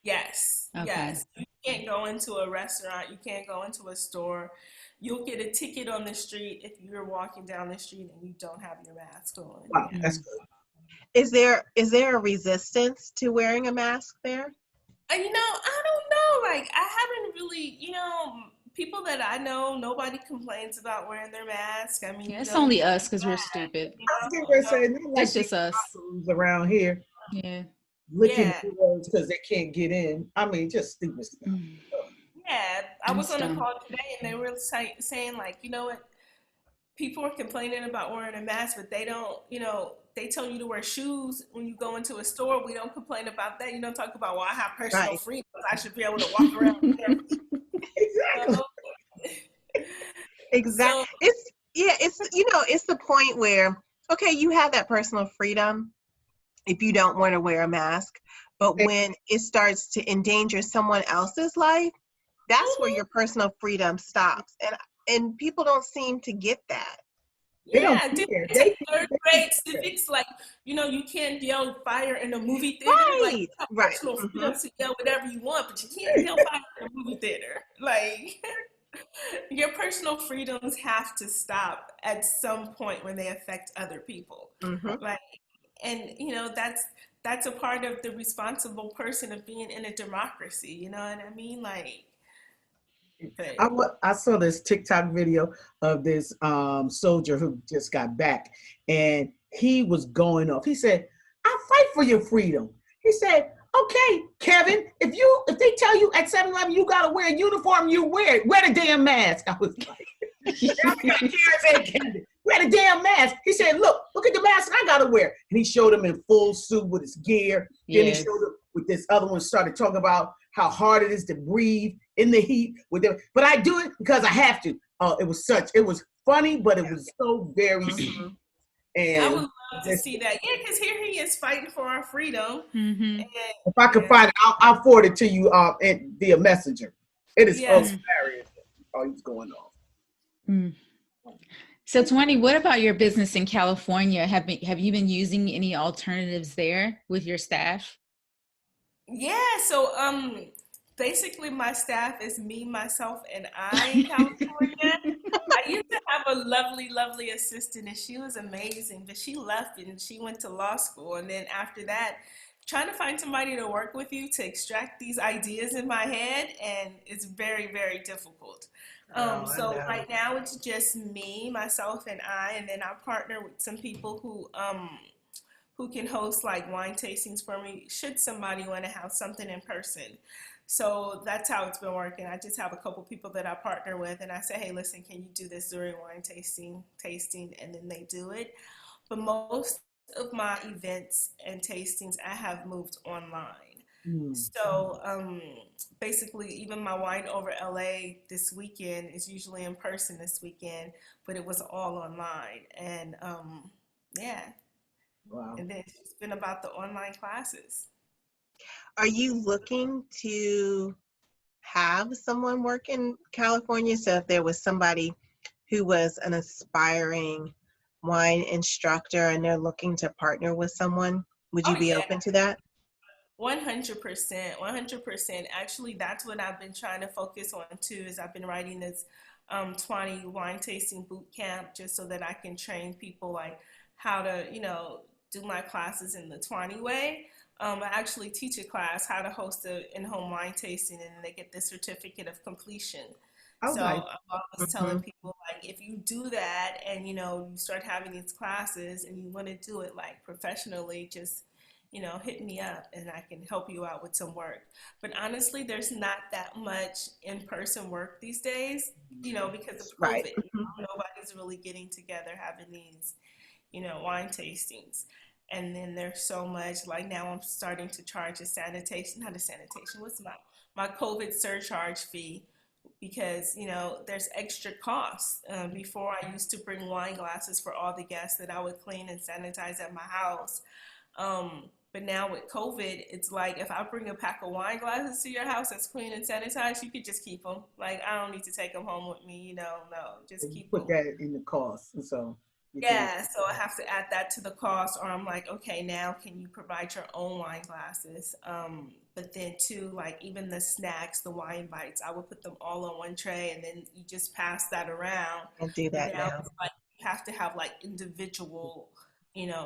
[SPEAKER 4] Yes.
[SPEAKER 1] Okay.
[SPEAKER 4] Yes. You can't go into a restaurant. You can't go into a store. You'll get a ticket on the street if you're walking down the street and you don't have your mask on.
[SPEAKER 3] Wow, that's good.
[SPEAKER 2] Is there a resistance to wearing a mask there?
[SPEAKER 4] I don't know. Like, I haven't really, people that I know, nobody complains about wearing their mask. I mean,
[SPEAKER 1] it's only us because we're stupid.
[SPEAKER 3] It's
[SPEAKER 1] just us
[SPEAKER 3] around here.
[SPEAKER 1] Yeah.
[SPEAKER 3] Licking doors because they can't get in. I mean, just stupid stuff.
[SPEAKER 4] Yeah, I was on a call today and they were saying, like, you know what? People are complaining about wearing a mask, but they don't, they tell you to wear shoes when you go into a store. We don't complain about that. You don't talk about, well, I have personal freedom. I should be able to walk around there.
[SPEAKER 2] Exactly. So, it's the point where, okay, you have that personal freedom if you don't want to wear a mask, but when it starts to endanger someone else's life, that's where your personal freedom stops. And people don't seem to get that.
[SPEAKER 4] Yeah, they third grade civics, like, you can't yell fire in a movie theater.
[SPEAKER 2] Right.
[SPEAKER 4] Like, personal freedom to yell whatever you want, but you can't yell fire in a movie theater. Like, your personal freedoms have to stop at some point when they affect other people. Like, and that's a part of the responsible person of being in a democracy. You know what I mean? Like, But
[SPEAKER 3] I saw this TikTok video of this soldier who just got back, and he was going off. He said, "I fight for your freedom." He said, "Okay, Kevin, if they tell you at 7-Eleven you gotta wear a uniform, you wear it. Wear the damn mask." I was like, Kevin, wear the damn mask. He said, look at the mask I gotta wear." And he showed him in full suit with his gear. Then he showed him with this other one, started talking about how hard it is to breathe in the heat with them. But I do it because I have to. It was funny, but it was so very and
[SPEAKER 4] I would love to see that. Yeah, because here he is fighting for our freedom.
[SPEAKER 1] Mm-hmm.
[SPEAKER 3] If I can find it, I'll forward it to you via messenger. It is hilarious how he's going off.
[SPEAKER 1] Mm. So Tuanni, what about your business in California? Have you been using any alternatives there with your staff?
[SPEAKER 4] Yeah, so basically my staff is me, myself, and I in California. I used to have a lovely, lovely assistant, and she was amazing, but she left and she went to law school. And then after that, trying to find somebody to work with you to extract these ideas in my head, and it's very, very difficult. So right now it's just me, myself, and I, and then I partner with some people who can host like wine tastings for me should somebody want to have something in person. So that's how it's been working. I just have a couple people that I partner with, and I say, hey, listen, can you do this Zuri Wine tasting, and then they do it. But most of my events and tastings, I have moved online. So basically, even my wine over LA this weekend is usually in person this weekend, but it was all online. And yeah.
[SPEAKER 3] Wow.
[SPEAKER 4] And then it's been about the online classes.
[SPEAKER 2] Are you looking to have someone work in California? So if there was somebody who was an aspiring wine instructor and they're looking to partner with someone, would you be open to that?
[SPEAKER 4] 100%, 100%. Actually, that's what I've been trying to focus on too, is I've been writing this Tuanni Wine Tasting Boot Camp just so that I can train people like how to, do my classes in the Tuanni way. I actually teach a class how to host an in-home wine tasting, and they get the certificate of completion. So I'm always telling people, like, if you do that and, you start having these classes and you want to do it like professionally, just, hit me up and I can help you out with some work. But honestly, there's not that much in-person work these days, because of COVID. Nobody's really getting together having these, wine tastings. And then there's so much, like now I'm starting to charge what's my COVID surcharge fee, because, there's extra costs. Before I used to bring wine glasses for all the guests that I would clean and sanitize at my house. But now with COVID, it's like if I bring a pack of wine glasses to your house that's clean and sanitized, you could just keep them. Like, I don't need to take them home with me, no, just keep them.
[SPEAKER 3] Put that in the cost, and so.
[SPEAKER 4] Yeah, so I have to add that to the cost, or I'm like, okay, now can you provide your own wine glasses? But then too, like even the snacks, the wine bites, I would put them all on one tray, and then you just pass that around.
[SPEAKER 2] And do that now.
[SPEAKER 4] It's like you have to have like individual,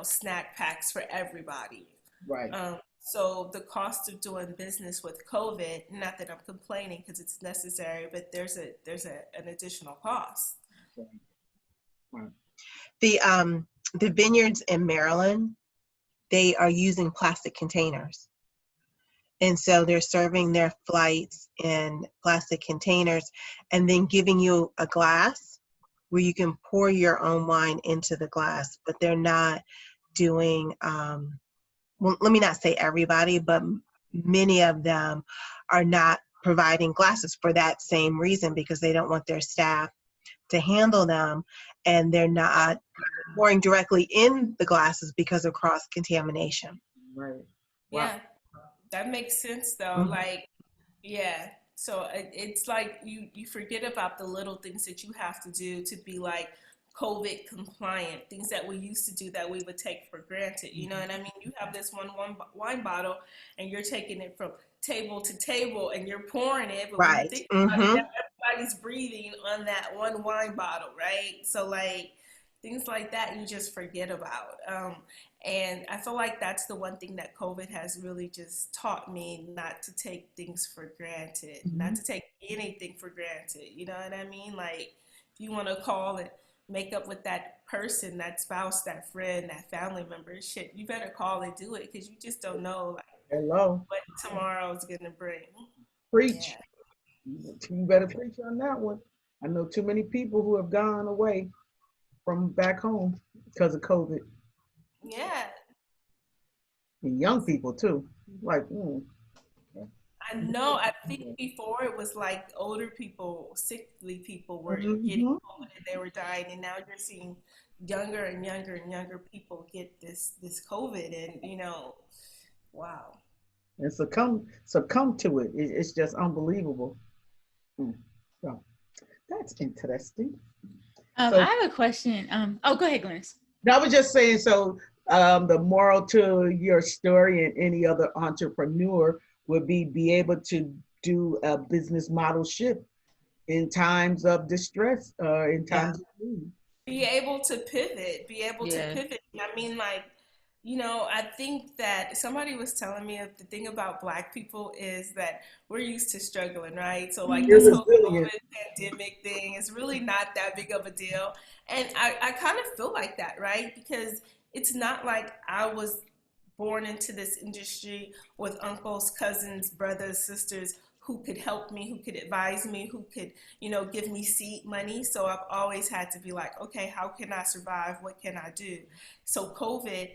[SPEAKER 4] snack packs for everybody.
[SPEAKER 3] Right.
[SPEAKER 4] So the cost of doing business with COVID, not that I'm complaining because it's necessary, but there's an additional cost.
[SPEAKER 3] Right.
[SPEAKER 2] The vineyards in Maryland, they are using plastic containers. And so they're serving their flights in plastic containers and then giving you a glass where you can pour your own wine into the glass. But they're not doing, well, let me not say everybody, but many of them are not providing glasses for that same reason, because they don't want their staff to handle them, and they're not pouring directly in the glasses because of cross-contamination.
[SPEAKER 3] Right.
[SPEAKER 4] Wow. Yeah, that makes sense though.
[SPEAKER 2] Mm-hmm.
[SPEAKER 4] Like, yeah. So it's like you forget about the little things that you have to do to be like COVID compliant, things that we used to do that we would take for granted. You know what I mean? You have this one wine bottle and you're taking it from table to table and you're pouring it. But when you think about it, everybody's breathing on that one wine bottle, right? So like things like that you just forget about. And I feel like that's the one thing that COVID has really just taught me, not to take things for granted, not to take anything for granted. You know what I mean? Like, if you want to call and make up with that person, that spouse, that friend, that family member, shit, you better call and do it, because you just don't know like
[SPEAKER 3] Hello.
[SPEAKER 4] what tomorrow's gonna bring.
[SPEAKER 3] Preach.
[SPEAKER 4] Yeah.
[SPEAKER 3] You better preach on that one. I know too many people who have gone away from back home because of COVID.
[SPEAKER 4] Yeah.
[SPEAKER 3] And young people too. Like,
[SPEAKER 4] I know. I think before it was like older people, sickly people were getting
[SPEAKER 3] Mhm.
[SPEAKER 4] COVID and they were dying, and now you're seeing younger and younger and younger people get this COVID, and wow.
[SPEAKER 3] And succumb to it. It's just unbelievable. So that's interesting. So
[SPEAKER 1] I have a question. Oh, go ahead, Glennis.
[SPEAKER 3] I was just saying, so the moral to your story and any other entrepreneur would be able to do a business model shift in times of distress, in times of need.
[SPEAKER 4] Be able to pivot,
[SPEAKER 1] Yeah.
[SPEAKER 4] I mean, like, I think that somebody was telling me the thing about Black people is that we're used to struggling, right? So, like,
[SPEAKER 3] You're
[SPEAKER 4] this whole
[SPEAKER 3] resilient.
[SPEAKER 4] COVID pandemic thing is really not that big of a deal. And I kind of feel like that, right? Because it's not like I was born into this industry with uncles, cousins, brothers, sisters who could help me, who could advise me, who could, give me seed money. So I've always had to be like, okay, how can I survive? What can I do? So COVID,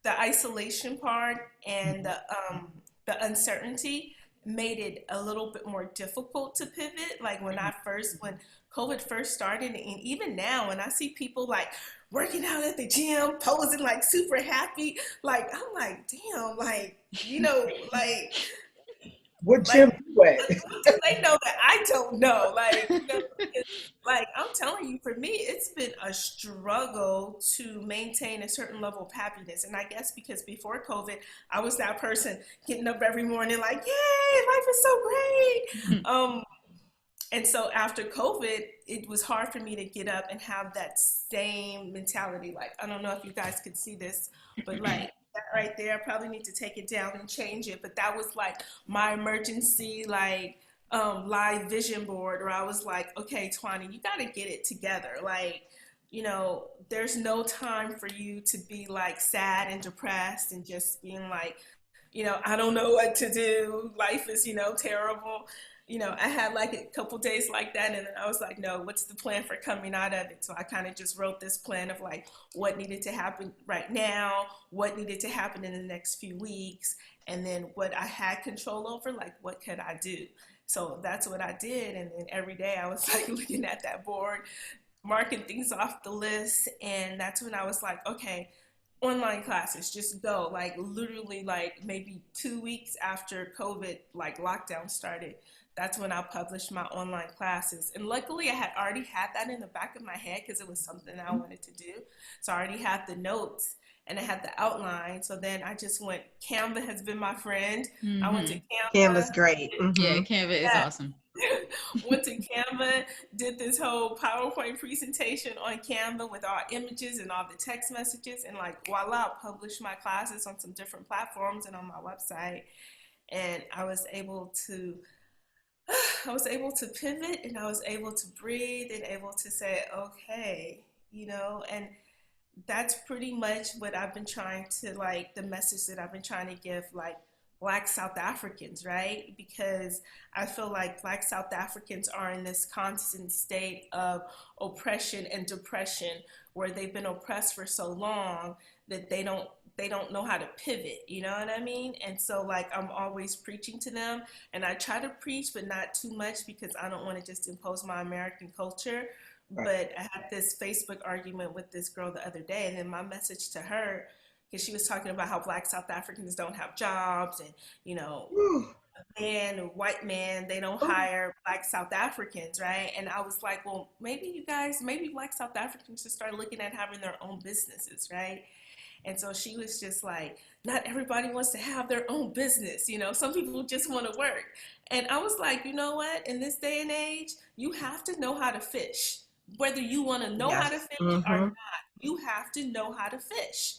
[SPEAKER 4] the isolation part and the uncertainty made it a little bit more difficult to pivot. Like when COVID first started, and even now when I see people like working out at the gym, posing like super happy, like I'm like, damn, like, like
[SPEAKER 3] What gym you at?
[SPEAKER 4] they know that I don't know. Like I'm telling you, for me, it's been a struggle to maintain a certain level of happiness. And I guess because before COVID, I was that person getting up every morning like, yay, life is so great. And so after COVID, it was hard for me to get up and have that same mentality. Like, I don't know if you guys could see this, but like that right there, I probably need to take it down and change it. But that was like my emergency, like, live vision board where I was like, okay, Tuanni, you got to get it together. Like, there's no time for you to be like sad and depressed and just being like, I don't know what to do. Life is, terrible. I had like a couple days like that, and then I was like, no, what's the plan for coming out of it? So I kind of just wrote this plan of like what needed to happen right now, what needed to happen in the next few weeks, and then what I had control over, like what could I do? So that's what I did, and then every day I was like looking at that board, marking things off the list, and that's when I was like, okay, online classes, just go. Like literally like maybe 2 weeks after COVID like lockdown started, that's when I published my online classes. And luckily I had already had that in the back of my head because it was something I wanted to do. So I already had the notes and I had the outline. So then I just went, Canva has been my friend. I went to Canva.
[SPEAKER 2] Canva's great.
[SPEAKER 1] Yeah, Canva is awesome.
[SPEAKER 4] Went to Canva, did this whole PowerPoint presentation on Canva with all images and all the text messages, and like voila, published my classes on some different platforms and on my website. And I was able to pivot, and I was able to breathe and able to say, okay, and that's pretty much what I've been trying to, like, the message that I've been trying to give, like, Black South Africans, right? Because I feel like Black South Africans are in this constant state of oppression and depression where they've been oppressed for so long that they don't know how to pivot, you know what I mean? And so like I'm always preaching to them, and I try to preach but not too much because I don't want to just impose my American culture. Right. But I had this Facebook argument with this girl the other day, and then my message to her, because she was talking about how Black South Africans don't have jobs, and a man, a white man, they don't hire Black South Africans, right? And I was like, well, maybe Black South Africans should start looking at having their own businesses, right? And so she was just like, not everybody wants to have their own business. Some people just want to work. And I was like, you know what? In this day and age, you have to know how to fish. Whether you want to know how to
[SPEAKER 2] Yes.
[SPEAKER 4] fish or
[SPEAKER 2] Mm-hmm.
[SPEAKER 4] not, you have to know how to fish.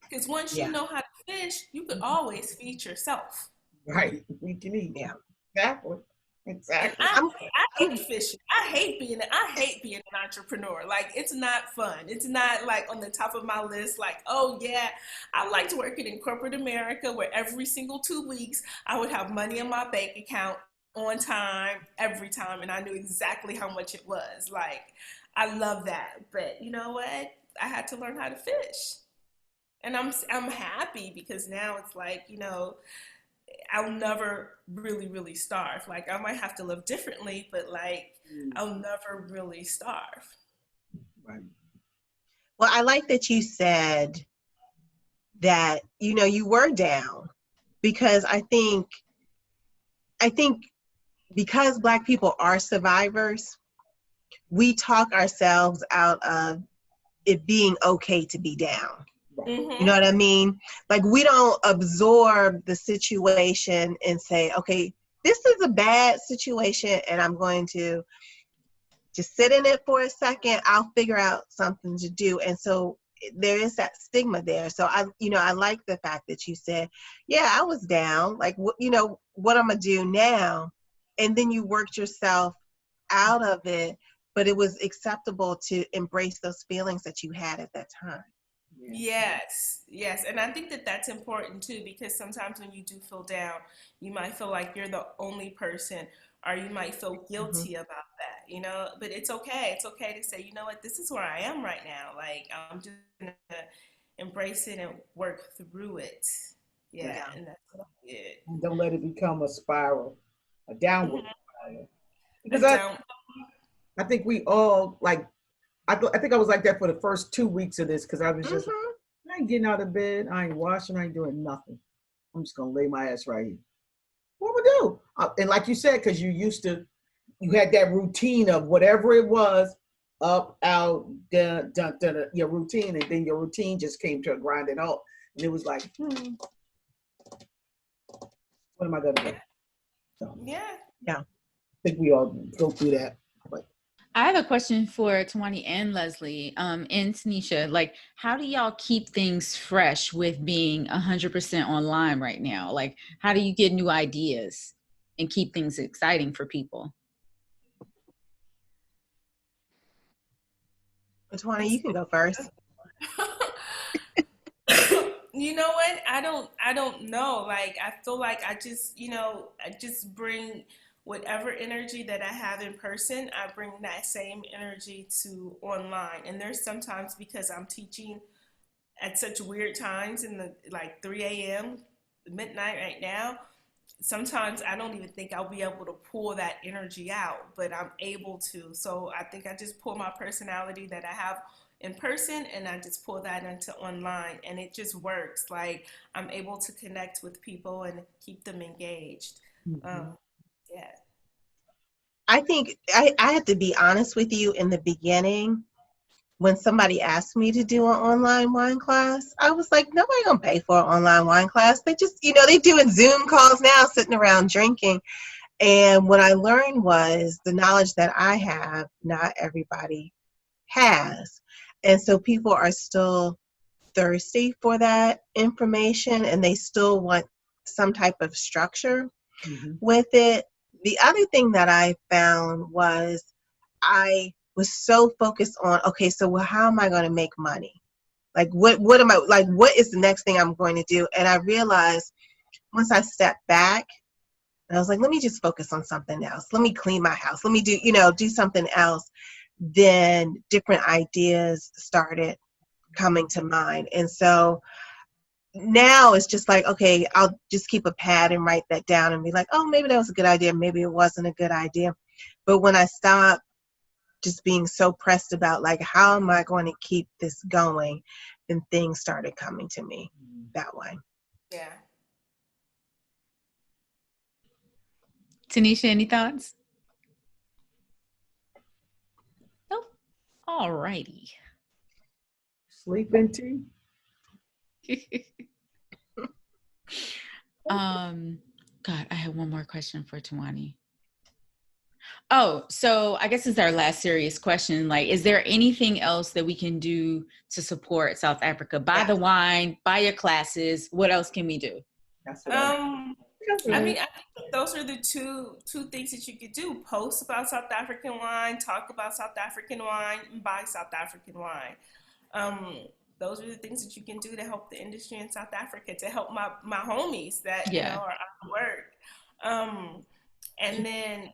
[SPEAKER 4] Because once you
[SPEAKER 2] Yeah.
[SPEAKER 4] know how to fish, you could always feed yourself.
[SPEAKER 3] Right. We can eat.
[SPEAKER 2] Yeah.
[SPEAKER 3] Exactly.
[SPEAKER 4] And
[SPEAKER 3] Exactly.
[SPEAKER 4] I hate
[SPEAKER 2] I'm
[SPEAKER 4] fishing. I hate being an entrepreneur. Like, it's not fun. It's not like on the top of my list. Like, oh yeah, I liked working in corporate America where every single 2 weeks I would have money in my bank account on time, every time, and I knew exactly how much it was. Like, I love that. But you know what? I had to learn how to fish. And I'm happy because now it's like, I'll never really starve. Like, I might have to live differently, but like I'll never really starve.
[SPEAKER 3] Right.
[SPEAKER 2] Well, I like that you said that, you were down, because I think because Black people are survivors, we talk ourselves out of it being okay to be down. You know
[SPEAKER 4] Mm-hmm.
[SPEAKER 2] what I mean? Like, we don't absorb the situation and say, okay, this is a bad situation and I'm going to just sit in it for a second. I'll figure out something to do. And so there is that stigma there. So I like the fact that you said, yeah, I was down. Like, what I'm gonna do now? And then you worked yourself out of it, but it was acceptable to embrace those feelings that you had at that time.
[SPEAKER 3] Yeah.
[SPEAKER 4] Yes. And I think that that's important too, because sometimes when you do feel down, you might feel like you're the only person, or you might feel
[SPEAKER 2] Hmm.
[SPEAKER 4] guilty about that. But it's okay. It's okay to say, you know what, this is where I am right now. Like, I'm just gonna embrace it and work through it. Yeah,
[SPEAKER 2] Yeah.
[SPEAKER 4] and that's what I did.
[SPEAKER 3] And don't let it become a spiral, a downward
[SPEAKER 4] Mhm.
[SPEAKER 3] spiral.
[SPEAKER 4] A
[SPEAKER 3] Because
[SPEAKER 4] down.
[SPEAKER 3] I think we all like, I think I was like that for the first 2 weeks of this because I was just,
[SPEAKER 2] Hmm.
[SPEAKER 3] I ain't getting out of bed, I ain't washing, I ain't doing nothing. I'm just gonna lay my ass right here. What we do? And like you said, because you had that routine of whatever it was, up, out, dun, dun, dun, dun, your routine, and then your routine just came to a grinding halt, and it was like, what am I gonna
[SPEAKER 4] Yeah,
[SPEAKER 3] do? So
[SPEAKER 4] yeah.
[SPEAKER 2] Yeah.
[SPEAKER 3] I think we all go through that. But
[SPEAKER 1] I have a question for Tuanni and Leslie, and Tanisha. Like, how do y'all keep things fresh with being 100% online right now? Like, how do you get new ideas and keep things exciting for people?
[SPEAKER 2] Tuanni, you can go first.
[SPEAKER 4] You know what? I don't know. Like, I feel like I just bring whatever energy that I have in person, I bring that same energy to online. And there's sometimes, because I'm teaching at such weird times in the like 3 a.m., midnight right now, sometimes I don't even think I'll be able to pull that energy out, but I'm able to. So I think I just pull my personality that I have in person and I just pull that into online, and it just works. Like, I'm able to connect with people and keep them engaged.
[SPEAKER 3] mhm.
[SPEAKER 4] Yeah.
[SPEAKER 2] I think I have to be honest with you. In the beginning, when somebody asked me to do an online wine class, I was like, nobody gonna pay for an online wine class. They just, they doing Zoom calls now, sitting around drinking. And what I learned was the knowledge that I have, not everybody has. And so people are still thirsty for that information and they still want some type of structure
[SPEAKER 3] Mhm.
[SPEAKER 2] with it. The other thing that I found was I was so focused on, okay, so how am I going to make money? Like, what am I, like, what is the next thing I'm going to do? And I realized once I stepped back, and I was like, let me just focus on something else. Let me clean my house. Let me do something else. Then different ideas started coming to mind. And so now it's just like, okay, I'll just keep a pad and write that down and be like, oh, maybe that was a good idea. Maybe it wasn't a good idea. But when I stopped just being so pressed about like, how am I going to keep this going, then things started coming to me that way.
[SPEAKER 4] Yeah.
[SPEAKER 1] Tanisha, any thoughts? Nope. All righty.
[SPEAKER 3] Sleeping tea.
[SPEAKER 1] God, I have one more question for Tuanni. Oh, so I guess it's our last serious question. Like, is there anything else that we can do to support South Africa? Buy the wine, buy your classes. What else can we do?
[SPEAKER 3] That's what I
[SPEAKER 4] I mean, I think those are the two things that you could do: post about South African wine, talk about South African wine, and buy South African wine. Those are the things that you can do to help the industry in South Africa, to help my homies that you know are out of work, and then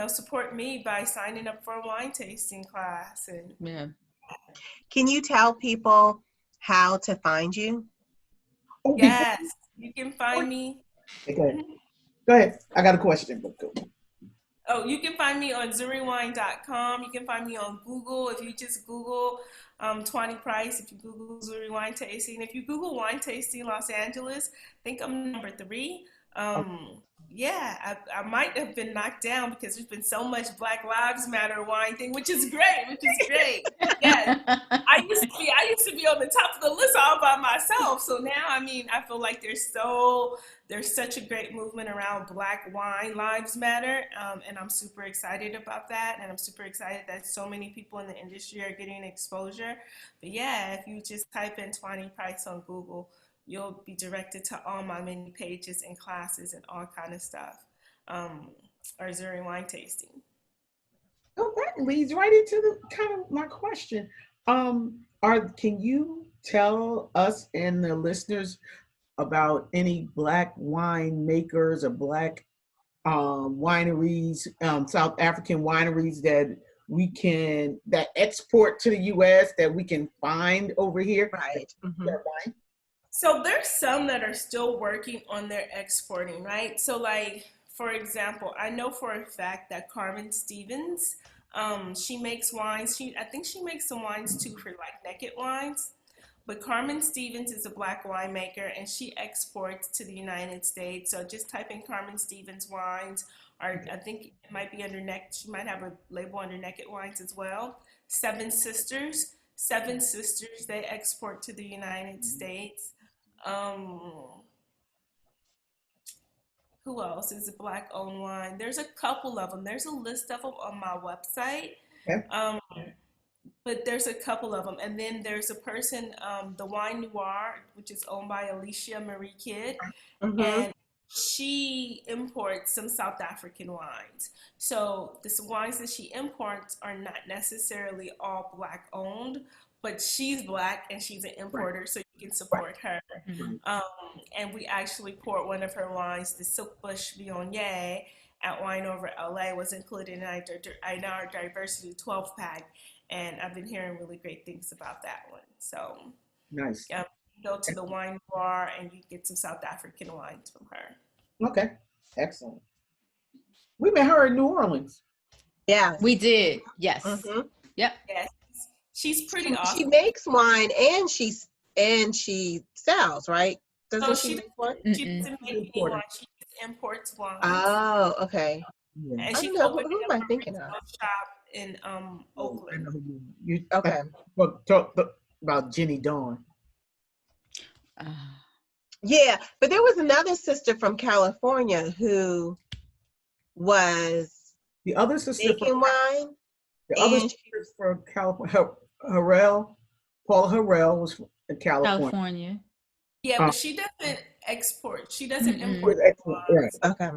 [SPEAKER 4] support me by signing up for a wine tasting class. And
[SPEAKER 2] Can you tell people how to find you?
[SPEAKER 4] yes, you can find me.
[SPEAKER 3] Okay. Go ahead. I got a question. But go.
[SPEAKER 4] Oh, you can find me on ZuriWine.com. You can find me on Google. If you just Google Tuanni Price, if you Google Zuri Wine Tasting, if you Google Wine Tasting Los Angeles, I think I'm number 3. Yeah, I might have been knocked down because there's been so much Black Lives Matter wine thing, which is great. Yes. I used to be on the top of the list all by myself. So now, I mean, I feel like there's such a great movement around Black wine lives matter. And I'm super excited about that. And I'm super excited that so many people in the industry are getting exposure. But yeah, if you just type in Tuanni Price on Google, you'll be directed to all my many pages and classes and all kind of stuff. Or Zuri Wine Tasting.
[SPEAKER 3] So that leads right into the kind of my question. Can you tell us and the listeners about any Black wine makers or Black wineries, South African wineries that export to the U.S. that we can find over here?
[SPEAKER 2] Right. Mm-hmm.
[SPEAKER 4] So there's some that are still working on their exporting, right? So like, for example, I know for a fact that Carmen Stevens, she makes wines. I think she makes some wines too for like Naked Wines. But Carmen Stevens is a Black winemaker and she exports to the United States. So just type in Carmen Stevens wines, or I think it might be she might have a label under Naked Wines as well. Seven Sisters, they export to the United States. Who else is a Black owned wine? There's a couple of them. There's a list of them on my website.
[SPEAKER 3] Okay.
[SPEAKER 4] But there's a couple of them. And then there's a person, the Wine Noir, which is owned by Alicia Marie Kidd.
[SPEAKER 2] Mm-hmm.
[SPEAKER 4] And she imports some South African wines. So the wines that she imports are not necessarily all Black owned, but she's Black and she's an importer, so you can support her. And we actually poured one of her wines, the Silk Bush Viognier, at Wine Over LA, was included in our Diversity 12 pack. And I've been hearing really great things about that one. So
[SPEAKER 3] nice.
[SPEAKER 4] Go to the Wine Bar and you get some South African wines from her.
[SPEAKER 3] Okay, excellent. We met her in New Orleans.
[SPEAKER 2] Yeah,
[SPEAKER 1] we did. Yes.
[SPEAKER 2] Mm-hmm.
[SPEAKER 1] Yep.
[SPEAKER 4] Yes, she's pretty awesome.
[SPEAKER 2] She makes wine and she sells, right? Doesn't she make wine?
[SPEAKER 4] She doesn't make any wine. She just imports wine.
[SPEAKER 2] Oh, okay.
[SPEAKER 3] Yeah.
[SPEAKER 4] And she
[SPEAKER 2] who
[SPEAKER 4] opened
[SPEAKER 2] am I
[SPEAKER 4] up
[SPEAKER 2] thinking
[SPEAKER 4] a
[SPEAKER 2] of?
[SPEAKER 4] shop in Oakland.
[SPEAKER 3] Okay. Well, talk about Jenny Dawn.
[SPEAKER 2] Yeah, but there was another sister from California who was
[SPEAKER 3] the other sister
[SPEAKER 2] making wine.
[SPEAKER 3] The other sister from California, Paula Harrell was from California.
[SPEAKER 4] Yeah, but she doesn't export. She doesn't import.
[SPEAKER 3] Right.
[SPEAKER 2] Okay.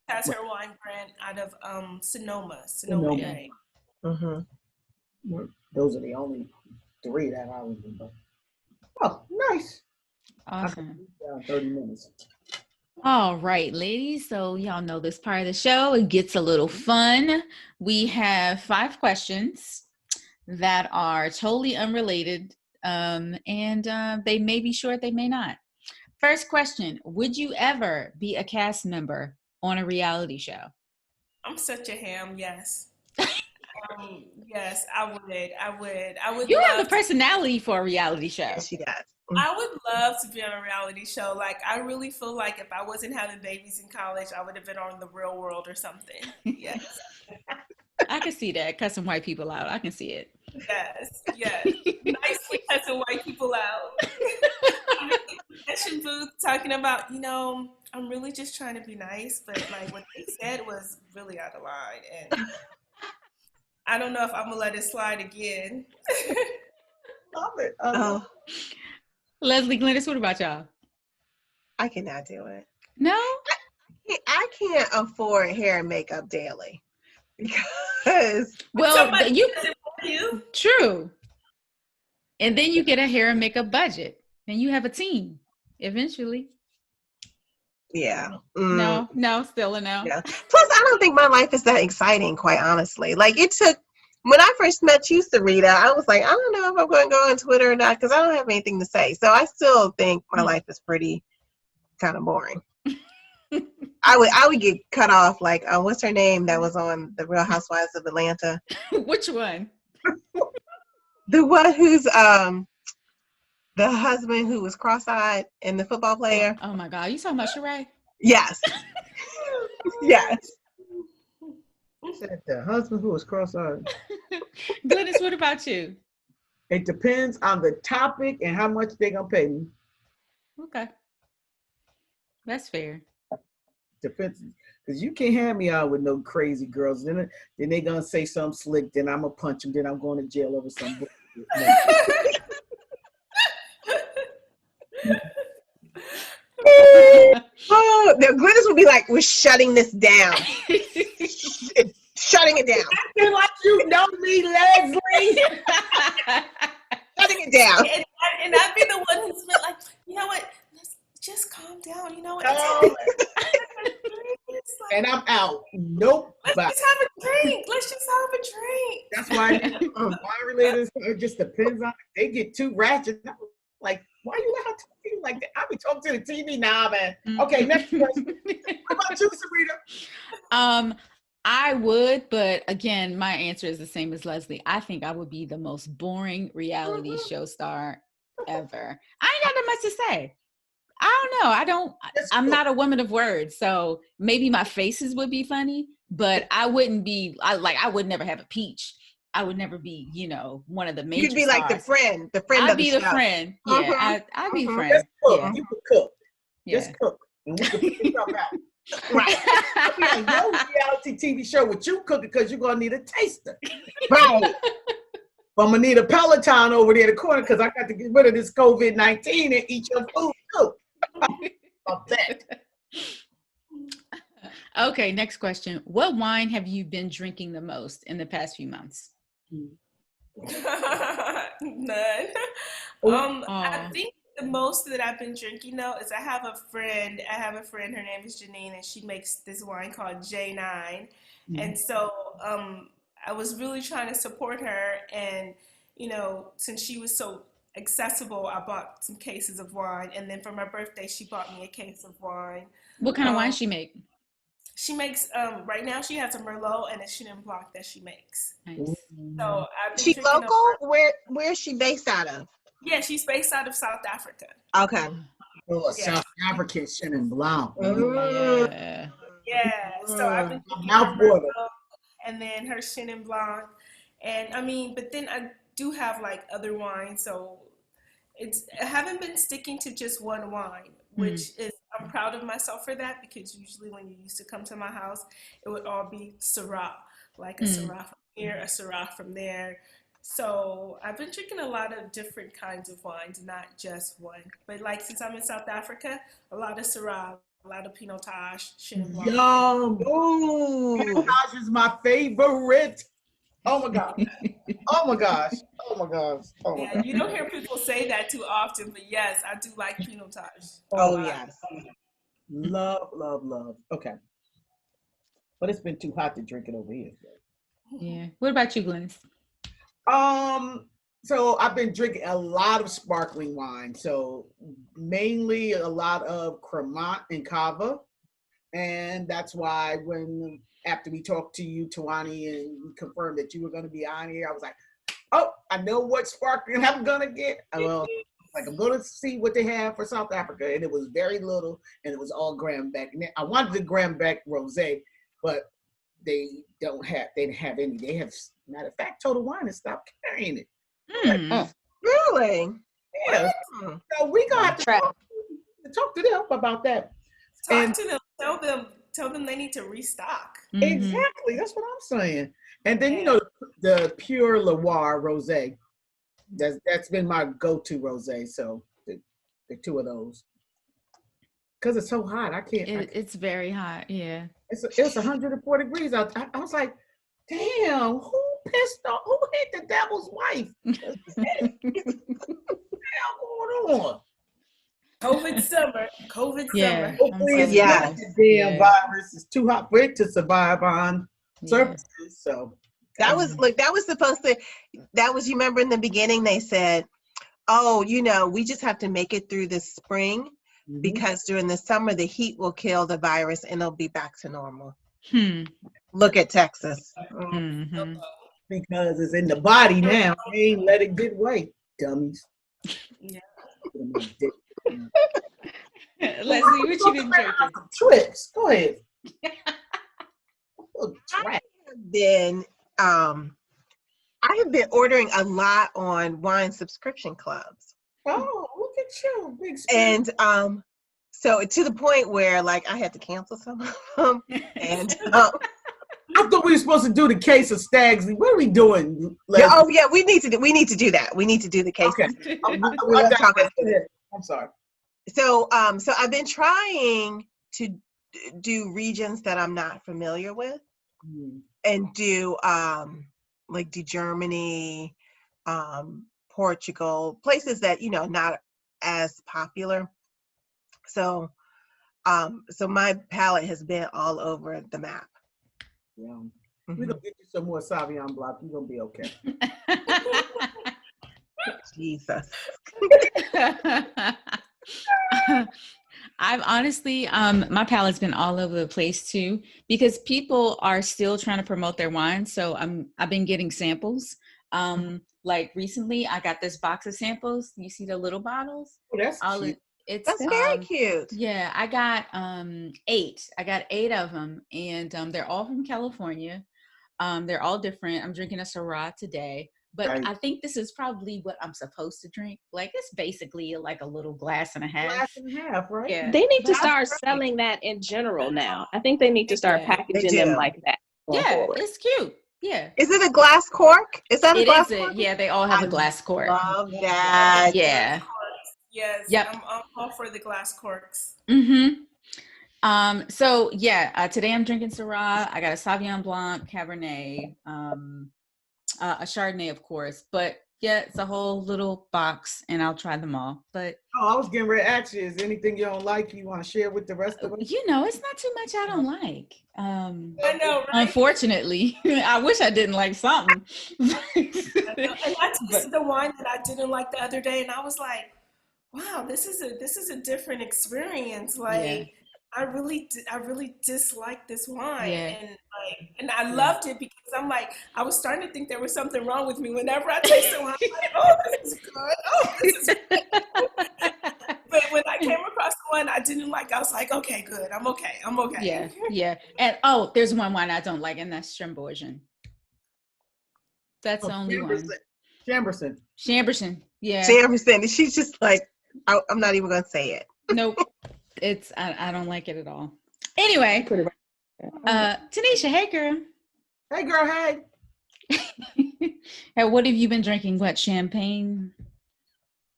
[SPEAKER 4] Has her wine brand out of Sonoma.
[SPEAKER 3] Yeah.
[SPEAKER 2] Mm-hmm.
[SPEAKER 3] Those are the only 3 that I remember. Oh, nice.
[SPEAKER 1] Awesome.
[SPEAKER 3] 30 minutes.
[SPEAKER 1] All right, ladies. So y'all know this part of the show. It gets a little fun. We have 5 questions that are totally unrelated. And they may be short, they may not. First question, would you ever be a cast member on a reality show?
[SPEAKER 4] I'm such a ham, yes. Yes, I would.
[SPEAKER 1] You have the personality for a reality show.
[SPEAKER 2] Yes, she does.
[SPEAKER 4] I would love to be on a reality show. Like, I really feel like if I wasn't having babies in college, I would have been on The Real World or something. Yes.
[SPEAKER 1] I can see that, cussing white people out. I can see it.
[SPEAKER 4] Yes. Nicely cussing white people out. Fashion booth talking about, I'm really just trying to be nice, but like what they said was really out of line, and I don't know if I'm gonna let it slide again.
[SPEAKER 3] Love it. I love
[SPEAKER 2] Oh,
[SPEAKER 1] Leslie, Glennis, what about y'all?
[SPEAKER 2] I cannot do it.
[SPEAKER 1] No?
[SPEAKER 2] I can't afford hair and makeup daily because
[SPEAKER 1] Well,
[SPEAKER 4] Somebody
[SPEAKER 1] you
[SPEAKER 4] does it for you.
[SPEAKER 1] true. And then you get a hair and makeup budget. And you have a team eventually.
[SPEAKER 2] yeah.
[SPEAKER 1] No, still a no.
[SPEAKER 2] Yeah. Plus, I don't think my life is that exciting, quite honestly. Like it took when I first met you, Sarita, I was like, I don't know if I'm going to go on Twitter or not because I don't have anything to say. So I still think my life is pretty kind of boring. I would get cut off like what's her name that was on the Real Housewives of Atlanta?
[SPEAKER 1] Which one?
[SPEAKER 2] The one who's the husband who was cross-eyed and the football player.
[SPEAKER 1] Oh my God. You talking about Sheree?
[SPEAKER 2] Yes. Yes.
[SPEAKER 3] said the husband who was cross-eyed.
[SPEAKER 1] Glennis, what about you?
[SPEAKER 3] It depends on the topic and how much they're gonna pay me.
[SPEAKER 1] Okay. That's fair.
[SPEAKER 3] Depends, because you can't have me out with no crazy girls. Then they gonna say something slick. Then I'm gonna punch them. Then I'm going to jail over some bullshit.
[SPEAKER 2] Oh, the Glennis would be like, we're shutting this down. Shutting it down.
[SPEAKER 3] I feel like you know me, Leslie.
[SPEAKER 2] Shutting it down.
[SPEAKER 4] And I'd be the one who's been like, you know what? Let's just calm down. You know what? It's like,
[SPEAKER 3] And I'm out. Nope.
[SPEAKER 4] let's just have a drink. Let's just have a drink.
[SPEAKER 3] That's why my relators, it just depends on. They get too ratchet. I'm like, why you let her talk to you like that? I be talking to the TV now, man. Okay, next question. What about you, Sarita?
[SPEAKER 1] I would, but again, my answer is the same as Leslie. I think I would be the most boring reality show star ever. I ain't got that much to say. I don't know. I'm not a woman of words, so maybe my faces would be funny, but I wouldn't be. I would never have a peach. I would never be, one of the major.
[SPEAKER 2] You'd be
[SPEAKER 1] stars.
[SPEAKER 2] like the friend.
[SPEAKER 1] I'd be the friend. Yeah, I'd be the friend.
[SPEAKER 3] Just cook.
[SPEAKER 1] Yeah.
[SPEAKER 3] You could cook.
[SPEAKER 1] Yeah.
[SPEAKER 3] Just cook. And we could figure something out.
[SPEAKER 2] Right.
[SPEAKER 3] I'll be on your reality TV show with you cooking because you're going to need a taster.
[SPEAKER 2] Right.
[SPEAKER 3] But I'm going to need a Peloton over there in the corner because I got to get rid of this COVID-19 and eat your food too. Of that.
[SPEAKER 1] Okay, next question. What wine have you been drinking the most in the past few months?
[SPEAKER 4] None. I think the most that I've been drinking though is I have a friend. Her name is Janine, and she makes this wine called J9. Mm-hmm. And so I was really trying to support her, and since she was so accessible, I bought some cases of wine, and then for my birthday she bought me a case of wine.
[SPEAKER 1] What kind of wine she make?
[SPEAKER 4] She makes right now she has a Merlot and a Chenin Blanc that she makes.
[SPEAKER 1] Nice.
[SPEAKER 4] So
[SPEAKER 2] she local? Where is she based out of?
[SPEAKER 4] Yeah, she's based out of South Africa.
[SPEAKER 2] Okay.
[SPEAKER 3] Oh, yeah. South African Chenin Blanc.
[SPEAKER 4] Yeah. So I've been drinking her Merlot and then her Chenin Blanc, and but then I do have like other wines, so I haven't been sticking to just one wine, which is, I'm proud of myself for that, because usually when you used to come to my house, it would all be Syrah, like a Syrah from here, a Syrah from there. So I've been drinking a lot of different kinds of wines, not just one. But like since I'm in South Africa, a lot of Syrah, a lot of Pinotage, Chenin Blanc.
[SPEAKER 3] Yum! Pinotage is my favorite. Oh my God. Oh my gosh. Oh my gosh. Oh my gosh.
[SPEAKER 4] You don't hear people say that too often, but yes, I do like Pinotage.
[SPEAKER 2] Oh yes.
[SPEAKER 3] Love, love, love. Okay. But it's been too hot to drink it over here.
[SPEAKER 1] Yeah. What about you, Glennis?
[SPEAKER 3] So I've been drinking a lot of sparkling wine. So mainly a lot of Cremant and Cava. And that's why after we talked to you, Tuanni, and we confirmed that you were going to be on here, I was like, oh, I know what sparkling I'm going to get. Well, I'm going to see what they have for South Africa. And it was very little, and it was all Grambeck. And I wanted the Grambeck Rosé, but they didn't have any. They have, matter of fact, Total Wine has stopped carrying it.
[SPEAKER 2] Really?
[SPEAKER 3] Yeah. So we got to talk to them about that.
[SPEAKER 4] Talk to them. Tell them they need to restock.
[SPEAKER 3] Exactly. That's what I'm saying. And then you know the pure Loire rosé. That's been my go-to rosé. So the two of those. Because it's so hot, I can't.
[SPEAKER 1] It's very hot. Yeah.
[SPEAKER 3] It's 104 degrees out. I was like, damn, who pissed off? Who hit the devil's wife? What's the hell going on?
[SPEAKER 4] COVID summer.
[SPEAKER 1] Yeah.
[SPEAKER 3] Hopefully it's not the damn virus. It's too hot for it to survive on surfaces. So
[SPEAKER 2] that was supposed to. You remember in the beginning they said, "Oh, we just have to make it through this spring." Because during the summer, the heat will kill the virus and it'll be back to normal. Look at Texas.
[SPEAKER 3] Because it's in the body now. They ain't let it get away, dummies.
[SPEAKER 4] Yeah.
[SPEAKER 1] Leslie, what you been drinking?
[SPEAKER 3] Tricks. Go ahead.
[SPEAKER 2] I have been ordering a lot on wine subscription clubs.
[SPEAKER 3] Oh, look at you, big
[SPEAKER 2] and so to the point where like I had to cancel some of them. And
[SPEAKER 3] I thought we were supposed to do the case of Stags. What are we doing?
[SPEAKER 2] Yeah, we need to do that. We need to do the case.
[SPEAKER 3] Okay. I'm sorry.
[SPEAKER 2] So I've been trying to do regions that I'm not familiar with, and do Germany, Portugal, places that not as popular. So my palate has been all over the map.
[SPEAKER 3] Yeah. We're gonna get you some more Sauvignon Blanc. You're gonna be okay.
[SPEAKER 2] Jesus.
[SPEAKER 1] I've honestly, my palate's been all over the place too, because people are still trying to promote their wine. So I've been getting samples. Like recently I got this box of samples. You see the little bottles?
[SPEAKER 3] Oh, that's cute.
[SPEAKER 2] That's very cute.
[SPEAKER 1] Yeah, I got 8. I got 8 of them, and they're all from California. They're all different. I'm drinking a Syrah today, but I think this is probably what I'm supposed to drink. Like it's basically like a little glass and a half.
[SPEAKER 3] Glass and a half, right?
[SPEAKER 1] Yeah.
[SPEAKER 5] They need to start selling that in general now. I think they need to start packaging them like that.
[SPEAKER 1] Yeah, it's cute. Yeah.
[SPEAKER 2] Is it a glass cork? Is that a glass cork?
[SPEAKER 1] Yeah, they all have a glass cork.
[SPEAKER 2] Love that.
[SPEAKER 1] Yeah.
[SPEAKER 4] Yes.
[SPEAKER 1] Yep.
[SPEAKER 4] I'm all for the glass corks.
[SPEAKER 1] So yeah, today I'm drinking Syrah. I got a Sauvignon Blanc, Cabernet, a Chardonnay, of course. But yeah, it's a whole little box, and I'll try them all. But
[SPEAKER 3] I was getting ready to ask you, is there anything you don't like you want to share with the rest of us?
[SPEAKER 1] it's not too much I don't like.
[SPEAKER 4] I know, right?
[SPEAKER 1] Unfortunately, I wish I didn't like something.
[SPEAKER 4] And I tasted the wine that I didn't like the other day, and I was like, wow, this is a different experience. Like, I really disliked this wine, and I loved it because I'm like, I was starting to think there was something wrong with me whenever I tasted wine. I'm like, oh, this is good. Oh, this is good. But when I came across the one I didn't like, I was like, okay, good. I'm okay.
[SPEAKER 1] Yeah. And there's one wine I don't like, and that's Chambourgeon. That's the only one.
[SPEAKER 3] Chambourgeon.
[SPEAKER 1] Yeah.
[SPEAKER 2] Chambourgeon. She's just like, I'm not even gonna say it.
[SPEAKER 1] Nope. I don't like it at all. Anyway, Tanisha, hey girl.
[SPEAKER 3] Hey girl, hey.
[SPEAKER 1] Hey, what have you been drinking? What, champagne?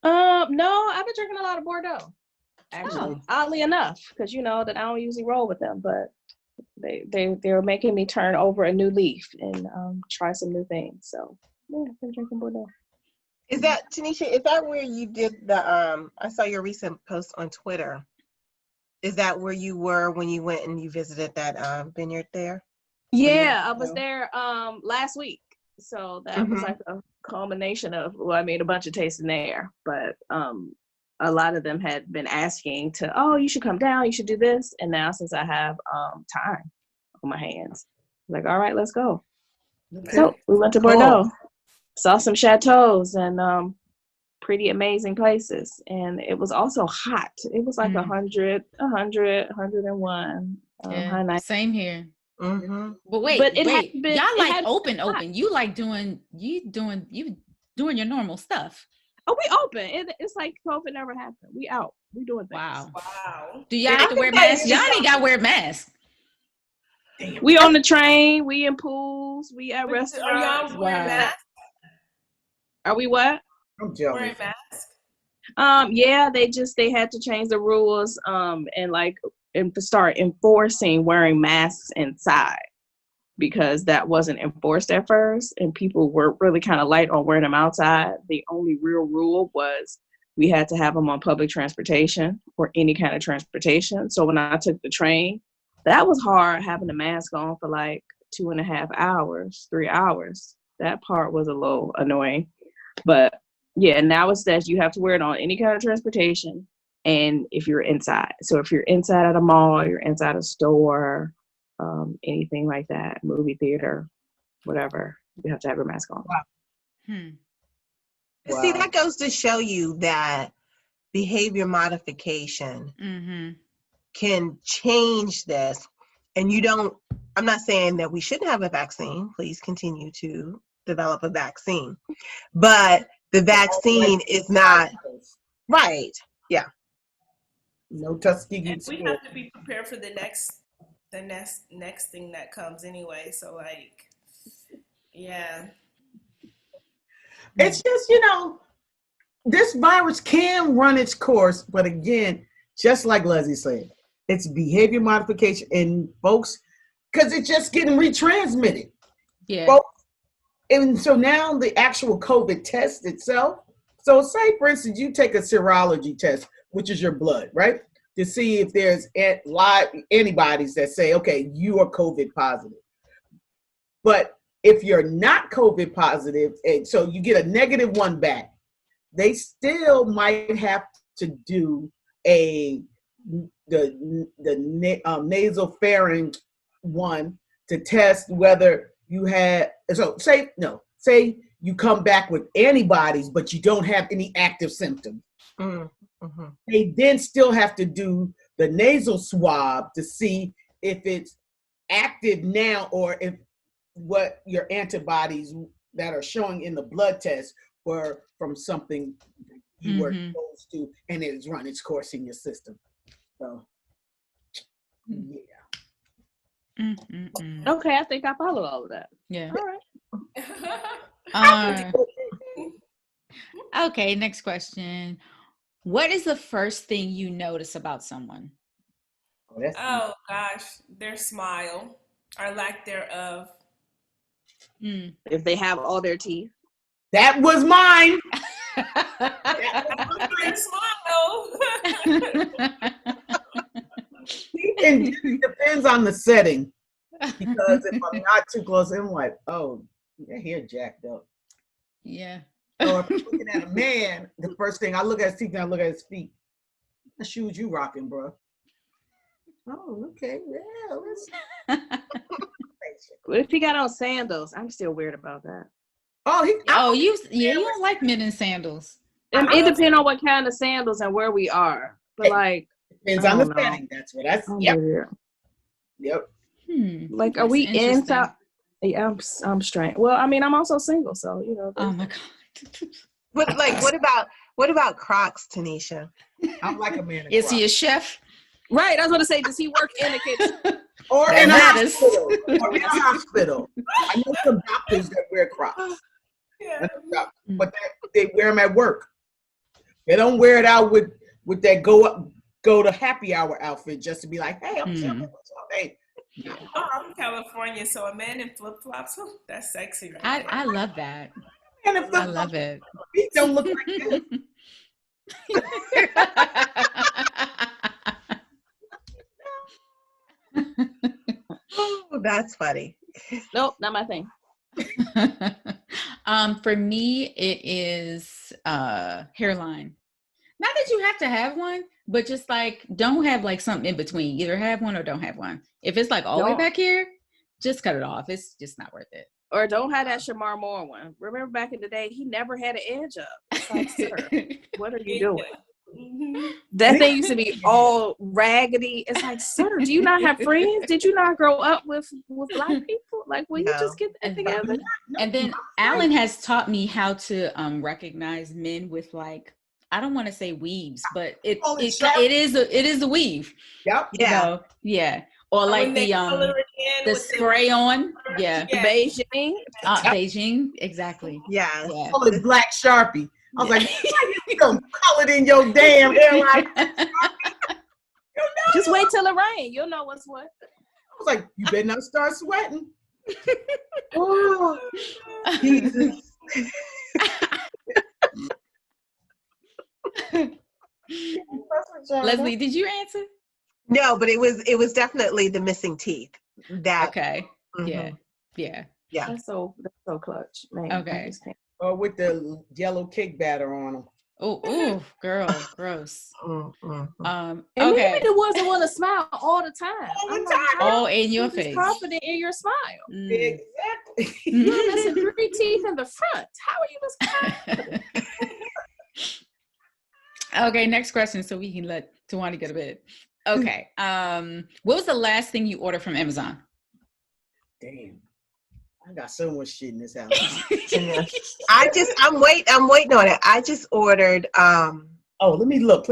[SPEAKER 5] No, I've been drinking a lot of Bordeaux. Actually, oddly enough, because that I don't usually roll with them, but they were making me turn over a new leaf and try some new things. So yeah, I've been drinking Bordeaux.
[SPEAKER 2] Is that, Tanisha, is that where you did the, I saw your recent post on Twitter. Is that where you were when you went and you visited that vineyard there?
[SPEAKER 5] Yeah, I was there last week. So that was like a culmination of, I made a bunch of tasting there, but a lot of them had been asking you should come down, you should do this. And now since I have time on my hands, I'm like, all right, let's go. Okay. So we went to Bordeaux. Saw some chateaus and pretty amazing places. And it was also hot. It was like 100, 101.
[SPEAKER 1] Same here.
[SPEAKER 2] Mm-hmm.
[SPEAKER 1] But wait, y'all like open. You like doing your normal stuff.
[SPEAKER 5] Oh, we open. It's like COVID never happened. We out. We doing things.
[SPEAKER 4] Wow.
[SPEAKER 1] Do y'all have to wear masks? Y'all ain't got to wear masks.
[SPEAKER 5] We on the train. We in pools. We at restaurants.
[SPEAKER 4] Are y'all wearing masks?
[SPEAKER 5] Are we what?
[SPEAKER 3] I'm jealous.
[SPEAKER 4] Wearing masks?
[SPEAKER 5] Yeah, they had to change the rules and start enforcing wearing masks inside, because that wasn't enforced at first and people were really kind of light on wearing them outside. The only real rule was we had to have them on public transportation or any kind of transportation. So when I took the train, that was hard, having the mask on for like 2.5 hours, 3 hours. That part was a little annoying. But yeah, now it says you have to wear it on any kind of transportation and if you're inside. So if you're inside at a mall, you're inside a store, anything like that, movie theater, whatever, you have to have your mask on.
[SPEAKER 2] Wow. See, that goes to show you that behavior modification can change this. And I'm not saying that we shouldn't have a vaccine. Please continue to develop a vaccine. But the vaccine is not right. Yeah.
[SPEAKER 3] No Tuskegee.
[SPEAKER 4] We have to be prepared for the next thing that comes anyway. So like, yeah.
[SPEAKER 3] It's just, this virus can run its course, but again, just like Leslie said, it's behavior modification and folks, because it's just getting retransmitted.
[SPEAKER 1] Yeah.
[SPEAKER 3] Folks, and so now the actual COVID test itself. So say, for instance, you take a serology test, which is your blood, right? To see if there's live antibodies that say, okay, you are COVID positive. But if you're not COVID positive, and so you get a -1 back, they still might have to do the nasopharynx one to test whether you had. So say you come back with antibodies, but you don't have any active symptoms.
[SPEAKER 2] Mm-hmm.
[SPEAKER 3] They then still have to do the nasal swab to see if it's active now or if what your antibodies that are showing in the blood test were from something you were exposed to and it's run its course in your system. So, yeah.
[SPEAKER 5] Okay, I think I follow all of that.
[SPEAKER 1] Yeah.
[SPEAKER 5] All right.
[SPEAKER 1] Okay, next question. What is the first thing you notice about someone?
[SPEAKER 4] Oh gosh, their smile or lack thereof.
[SPEAKER 5] If they have all their teeth.
[SPEAKER 3] That was mine.
[SPEAKER 4] Their smile.
[SPEAKER 3] And it depends on the setting. Because if I'm not too close, I'm like, oh, your hair jacked up.
[SPEAKER 1] Yeah.
[SPEAKER 3] Or if I'm looking at a man, the first thing I look at his teeth and I look at his feet. What shoes you rocking, bro? Oh, okay. Yeah.
[SPEAKER 5] What if he got on sandals? I'm still weird about that.
[SPEAKER 1] You don't like men in sandals.
[SPEAKER 5] It depends on what kind of sandals and where we are. But like,
[SPEAKER 3] depends on the setting. That's what that's. Yep.
[SPEAKER 5] Like, are we inside? Yeah, I'm straight. Well, I mean, I'm also single, so
[SPEAKER 1] Oh my god.
[SPEAKER 2] What about Crocs, Tanisha?
[SPEAKER 3] I'm like a man.
[SPEAKER 1] Is he a chef?
[SPEAKER 5] Right. I was gonna say, does he work in the kitchen?
[SPEAKER 3] Or in a hospital. Or in a hospital. I know some doctors that wear Crocs.
[SPEAKER 4] Yeah.
[SPEAKER 3] But they wear them at work. They don't wear it out with that go to happy hour outfit just to be like, hey, I'm chilling. What's up? Hey.
[SPEAKER 4] No. I'm from California, so a man in flip-flops, that's sexy. Right
[SPEAKER 1] I love that.
[SPEAKER 3] And if
[SPEAKER 1] I love it.
[SPEAKER 3] He don't look like that.
[SPEAKER 2] Oh, that's funny.
[SPEAKER 5] Nope, not my thing.
[SPEAKER 1] For me, it is hairline. Not that you have to have one, but just like don't have like something in between. Either have one or don't have one. If it's like all the way back here, just cut it off. It's just not worth it.
[SPEAKER 5] Or don't have that Shamar Moore one. Remember back in the day, he never had an edge up. It's like, sir, what are you doing? That thing used to be all raggedy. It's like, sir, do you not have friends? Did you not grow up with Black people? Like, will you just get that together?
[SPEAKER 1] And then Alan has taught me how to recognize men with, like, I don't want to say weaves, but it is a weave.
[SPEAKER 3] Yep.
[SPEAKER 1] You know? Yeah. Or like the spray on. Yeah.
[SPEAKER 5] Beijing.
[SPEAKER 1] Beijing. Exactly.
[SPEAKER 2] Yeah.
[SPEAKER 1] Yeah.
[SPEAKER 3] Call it Black Sharpie. I was like, you don't color it in your damn hairline.
[SPEAKER 5] Just wait till it rains. You'll know what's what.
[SPEAKER 3] I was like, you better not start sweating.
[SPEAKER 2] Oh, Jesus.
[SPEAKER 1] Leslie, did you answer?
[SPEAKER 2] No, but it was definitely the missing teeth. That
[SPEAKER 1] Okay.
[SPEAKER 2] mhm.
[SPEAKER 1] Yeah.
[SPEAKER 5] That's so clutch, man.
[SPEAKER 1] Okay.
[SPEAKER 3] Or with the yellow cake batter on them.
[SPEAKER 1] Oh, girl, gross.
[SPEAKER 2] Mhm.
[SPEAKER 5] And
[SPEAKER 1] Okay.
[SPEAKER 5] maybe the ones that want to smile all the time. I'm like,
[SPEAKER 1] All in your
[SPEAKER 5] you're just
[SPEAKER 1] face.
[SPEAKER 5] confident in your smile.
[SPEAKER 3] Exactly.
[SPEAKER 5] You're missing 3 teeth in the front. How are you this confident?
[SPEAKER 1] Okay, next question, so we can let Tuanni go to bed. Okay. What was the last thing you ordered from Amazon?
[SPEAKER 3] Damn. I got so much shit in this house.
[SPEAKER 2] Yeah. I'm waiting on it. I just ordered
[SPEAKER 3] Oh, let me look.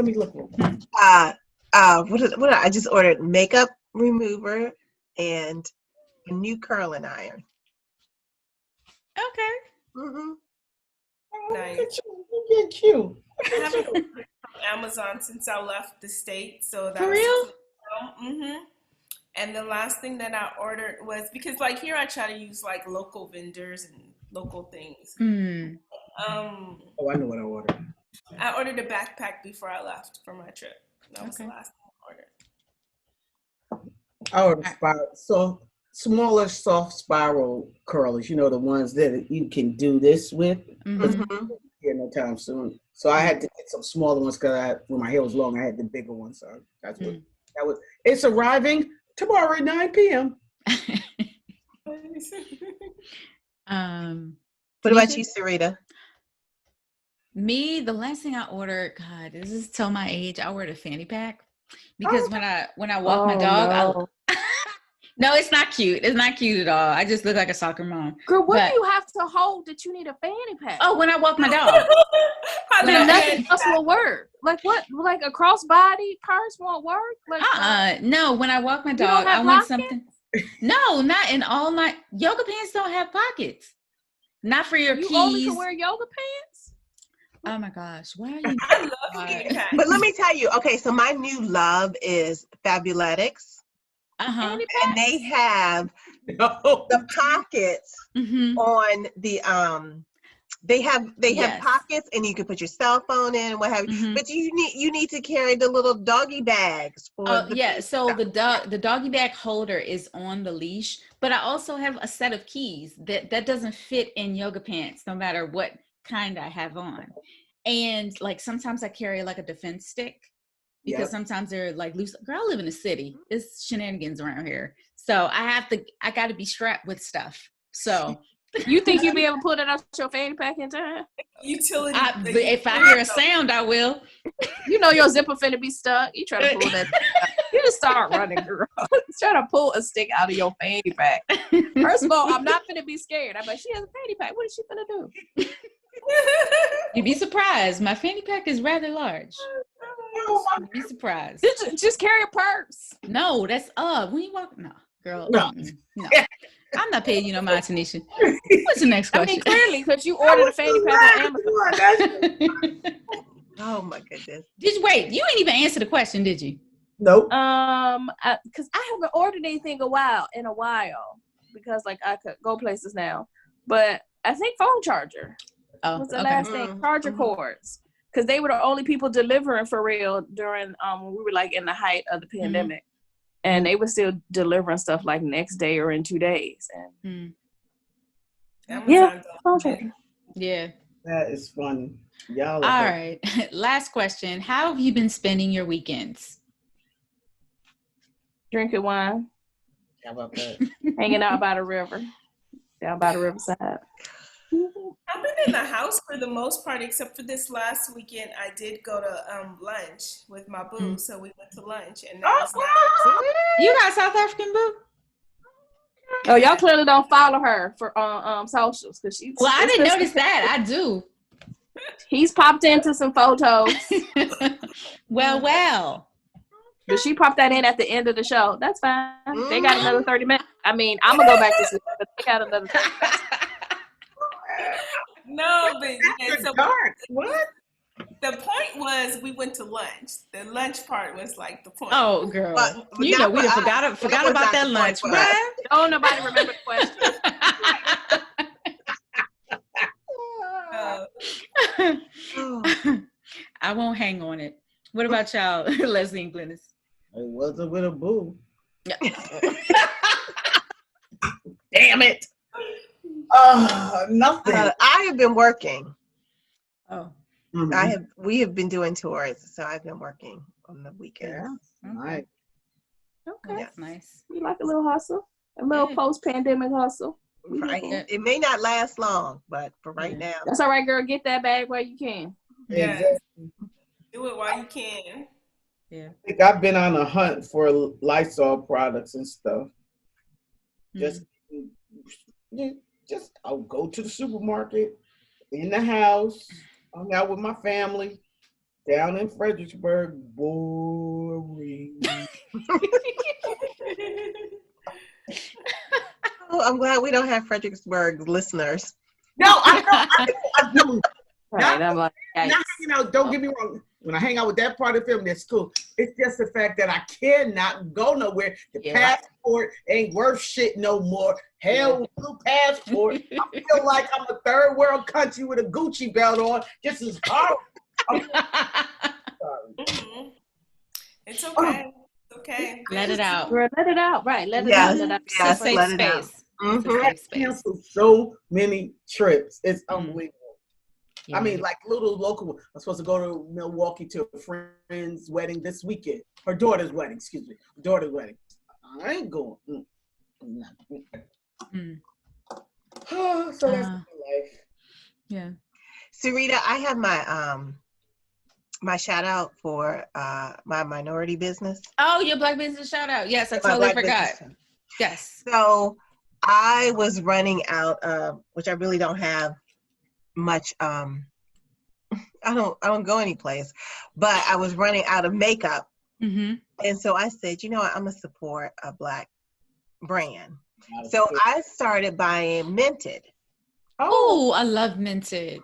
[SPEAKER 2] I just ordered makeup remover and a new curling iron.
[SPEAKER 1] Okay.
[SPEAKER 2] Mm-hmm.
[SPEAKER 4] Nice.
[SPEAKER 3] Look at you.
[SPEAKER 4] I haven't ordered from Amazon since I left the state, so that's
[SPEAKER 1] For real?
[SPEAKER 4] Mm-hmm. And the last thing that I ordered was, because like here I try to use like local vendors and local things.
[SPEAKER 1] Mm.
[SPEAKER 3] Oh, I know what I ordered.
[SPEAKER 4] I ordered a backpack before I left for my trip. That was the
[SPEAKER 1] Okay.
[SPEAKER 4] last thing I ordered.
[SPEAKER 3] I ordered smaller, soft spiral curlers. You know, the ones that you can do this with.
[SPEAKER 1] Mhm.
[SPEAKER 2] Mm-hmm.
[SPEAKER 3] Yeah, no time soon. So I had to get some smaller ones because when my hair was long, I had the bigger ones. So that's what that was. It's arriving tomorrow at 9 p.m.
[SPEAKER 2] What about you, Sarita?
[SPEAKER 1] Me, the last thing I ordered, God, this is tell my age. I ordered a fanny pack because when I walk my dog, no, it's not cute. It's not cute at all. I just look like a soccer mom.
[SPEAKER 5] Girl, what do you have to hold that you need a fanny pack?
[SPEAKER 1] Oh, when I walk my dog.
[SPEAKER 5] Then nothing else will work. Like what? Like a crossbody purse won't work? Like
[SPEAKER 1] no, when I walk my
[SPEAKER 5] you don't
[SPEAKER 1] dog,
[SPEAKER 5] have
[SPEAKER 1] I want
[SPEAKER 5] pockets?
[SPEAKER 1] something. No, not in all my yoga pants don't have pockets. Not for your
[SPEAKER 5] You
[SPEAKER 1] keys.
[SPEAKER 5] only can wear yoga pants?
[SPEAKER 1] Oh my gosh, why are you?
[SPEAKER 4] I love fanny packs.
[SPEAKER 2] But let me tell you, okay, so my new love is Fabuletics.
[SPEAKER 1] Uh-huh.
[SPEAKER 2] And they have the pockets on the they have pockets and you can put your cell phone in and what have you. But you need to carry the little doggy bags for
[SPEAKER 1] so the doggy bag holder is on the leash, but I also have a set of keys that doesn't fit in yoga pants no matter what kind I have on. And like sometimes I carry like a defense stick because sometimes they're like loose. Girl, I live in a city. It's shenanigans around here. So I got to be strapped with stuff. So
[SPEAKER 5] you think you'd be able to put it out your fanny pack in time?
[SPEAKER 4] Utility.
[SPEAKER 1] If I hear a sound, I will.
[SPEAKER 5] You know your zipper finna be stuck. You try to pull that. You just start running, girl. Try to pull a stick out of your fanny pack. First of all, I'm not finna be scared. I'm like, she has a fanny pack. What is she finna do?
[SPEAKER 1] You'd be surprised. My fanny pack is rather large. You'd be surprised.
[SPEAKER 5] Just carry a purse.
[SPEAKER 1] No, that's when you walk. No, girl. No. I'm not paying you no mind, Tanisha. What's the next question?
[SPEAKER 5] I mean, clearly, because you ordered a fanny pack on Amazon.
[SPEAKER 2] Oh my goodness.
[SPEAKER 1] You ain't even answer the question, did you?
[SPEAKER 3] Nope.
[SPEAKER 5] Because I haven't ordered anything in a while, because like I could go places now. But I think phone charger was the last thing. Charger cords, because they were the only people delivering for real during when we were like in the height of the pandemic, and they were still delivering stuff like next day or in 2 days. And phone charger.
[SPEAKER 1] Yeah.
[SPEAKER 3] That is funny. Y'all.
[SPEAKER 1] All right. Last question. How have you been spending your weekends?
[SPEAKER 5] Drinking wine.
[SPEAKER 3] How about that?
[SPEAKER 5] Hanging out by the river. Down by the riverside.
[SPEAKER 4] I've been in the house for the most part, except for this last weekend. I did go to lunch with my boo, so we went to lunch, and that was nice.
[SPEAKER 1] You got South African boo?
[SPEAKER 5] Oh, y'all clearly don't follow her for socials because she's.
[SPEAKER 1] Well, I didn't notice that. I do.
[SPEAKER 5] He's popped into some photos.
[SPEAKER 1] Well.
[SPEAKER 5] But she popped that in at the end of the show. That's fine. They got another 30 minutes. I mean, I'm gonna go back to sleep, but they got another 30 minutes.
[SPEAKER 4] No, but yeah, so
[SPEAKER 3] dark. What?
[SPEAKER 4] the point was we went to lunch. The lunch part was like the point.
[SPEAKER 1] Oh, girl.
[SPEAKER 2] But
[SPEAKER 1] You know, we forgot
[SPEAKER 2] that
[SPEAKER 1] about
[SPEAKER 2] was not
[SPEAKER 1] that
[SPEAKER 2] the
[SPEAKER 1] lunch,
[SPEAKER 2] point for us.
[SPEAKER 1] right?
[SPEAKER 5] Oh, nobody remember the question.
[SPEAKER 1] I won't hang on it. What about y'all, Leslie and Glennis?
[SPEAKER 3] It wasn't with a boo.
[SPEAKER 1] Yeah.
[SPEAKER 3] Damn it. Nothing.
[SPEAKER 2] I have been working.
[SPEAKER 1] Oh,
[SPEAKER 3] Mhm.
[SPEAKER 2] We have been doing tours, so I've been working on the weekends.
[SPEAKER 3] Yeah. Right.
[SPEAKER 5] Okay.
[SPEAKER 2] Yes.
[SPEAKER 1] that's nice.
[SPEAKER 5] You like a little hustle? A little
[SPEAKER 1] Yeah.
[SPEAKER 5] post-pandemic hustle?
[SPEAKER 2] Right.
[SPEAKER 1] Yeah.
[SPEAKER 2] It may not last long, but for right now.
[SPEAKER 5] That's all right, girl. Get that bag while you can.
[SPEAKER 4] Yes.
[SPEAKER 3] Exactly.
[SPEAKER 4] Do it while you can.
[SPEAKER 1] Yeah.
[SPEAKER 3] I think I've been on a hunt for Lysol products and stuff. Just I'll go to the supermarket, in the house, hung out with my family, down in Fredericksburg. Boring.
[SPEAKER 2] Oh, I'm glad we don't have Fredericksburg listeners.
[SPEAKER 3] No, I do.
[SPEAKER 5] Right. I'm like,
[SPEAKER 3] Not hanging out, don't get me wrong. When I hang out with that part of the family, that's cool. It's just the fact that I cannot go nowhere. The passport ain't worth shit no more. Hell, blue passport. I feel like I'm a third world country with a Gucci belt on. Just as horrible.
[SPEAKER 4] Mm-hmm. It's okay. It's okay.
[SPEAKER 1] Let it out.
[SPEAKER 5] girl, let it out. Right. Let it
[SPEAKER 2] Yes.
[SPEAKER 5] out. Let it out.
[SPEAKER 1] It's a
[SPEAKER 2] Yes,
[SPEAKER 1] safe
[SPEAKER 2] let it out.
[SPEAKER 1] space. It's a
[SPEAKER 2] Mhm.
[SPEAKER 1] safe space.
[SPEAKER 3] Canceled so many trips. It's unbelievable.
[SPEAKER 1] Yeah.
[SPEAKER 3] I mean, like little local. I'm supposed to go to Milwaukee to a friend's wedding this weekend. Her daughter's wedding, excuse me. Daughter's wedding. I ain't going. So that's my life.
[SPEAKER 1] Yeah.
[SPEAKER 2] Sarita, I have my my shout out for my minority business.
[SPEAKER 1] Oh, your Black business shout out. Yes, I
[SPEAKER 2] My
[SPEAKER 1] totally
[SPEAKER 2] Black
[SPEAKER 1] forgot.
[SPEAKER 2] business.
[SPEAKER 1] Yes.
[SPEAKER 2] So I was running out of, which I really don't have much. I don't go anyplace, but I was running out of makeup,
[SPEAKER 1] Mm-hmm.
[SPEAKER 2] and so I said, you know what, I'm gonna support a Black brand. So I started buying Minted.
[SPEAKER 1] Oh, I love Minted.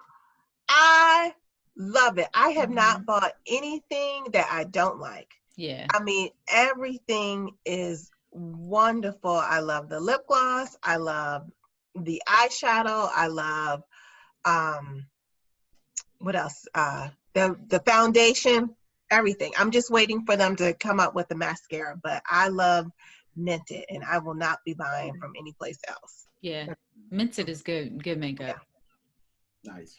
[SPEAKER 2] I love it. I have not bought anything that I don't like.
[SPEAKER 1] Yeah.
[SPEAKER 2] I mean, everything is wonderful. I love the lip gloss. I love the eyeshadow. I love what else? The foundation, everything. I'm just waiting for them to come up with the mascara, but I love Minted, and I will not be buying from any place else.
[SPEAKER 1] Yeah. Minted is good. Good makeup.
[SPEAKER 3] Nice.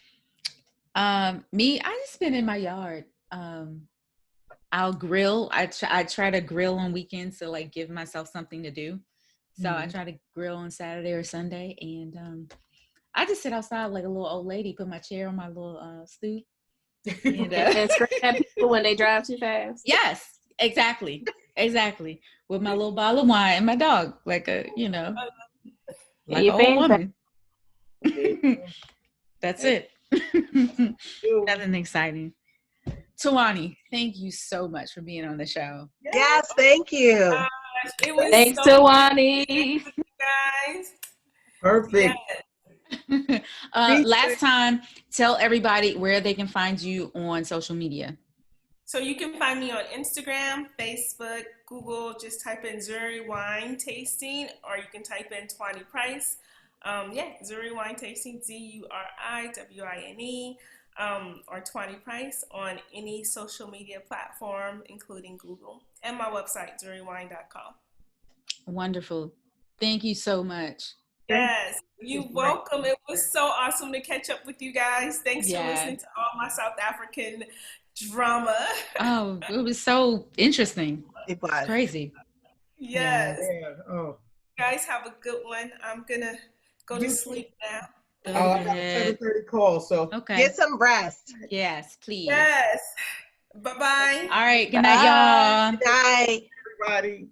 [SPEAKER 1] Me, I just been in my yard. I'll grill. I try to grill on weekends to like give myself something to do. So I try to grill on Saturday or Sunday, and I just sit outside like a little old lady, put my chair on my little stoop.
[SPEAKER 5] And scream at people when they drive too fast.
[SPEAKER 1] Yes, exactly. With my little bottle of wine and my dog, like a, like an old woman. That's it. Nothing exciting. Tuanni, thank you so much for being on the show.
[SPEAKER 2] Yes, thank you.
[SPEAKER 4] It was
[SPEAKER 5] Thanks,
[SPEAKER 4] so
[SPEAKER 5] Tuanni.
[SPEAKER 4] guys.
[SPEAKER 3] Perfect.
[SPEAKER 4] Yes.
[SPEAKER 1] Last time, tell everybody where they can find you on social media.
[SPEAKER 4] So you can find me on Instagram, Facebook, Google. Just type in Zuri Wine Tasting, or you can type in Tuanni Price. Zuri Wine Tasting, ZuriWine, or Tuanni Price on any social media platform, including Google, and my website, zuriwine.com.
[SPEAKER 1] Wonderful. Thank you so much.
[SPEAKER 4] Yes, you're welcome. It was so awesome to catch up with you guys. Thanks for listening to all my South African drama.
[SPEAKER 1] Oh, it was so interesting.
[SPEAKER 2] It was
[SPEAKER 1] crazy.
[SPEAKER 4] Yes.
[SPEAKER 3] Yeah. Oh.
[SPEAKER 4] You guys have a good one. I'm going to go to sleep now.
[SPEAKER 3] I got a
[SPEAKER 1] Good.
[SPEAKER 3] 7:30 call, so.
[SPEAKER 1] Okay.
[SPEAKER 2] Get some rest.
[SPEAKER 1] Yes, please.
[SPEAKER 4] Yes. Bye-bye.
[SPEAKER 1] All right. Good night, y'all.
[SPEAKER 2] Good night.
[SPEAKER 3] Everybody.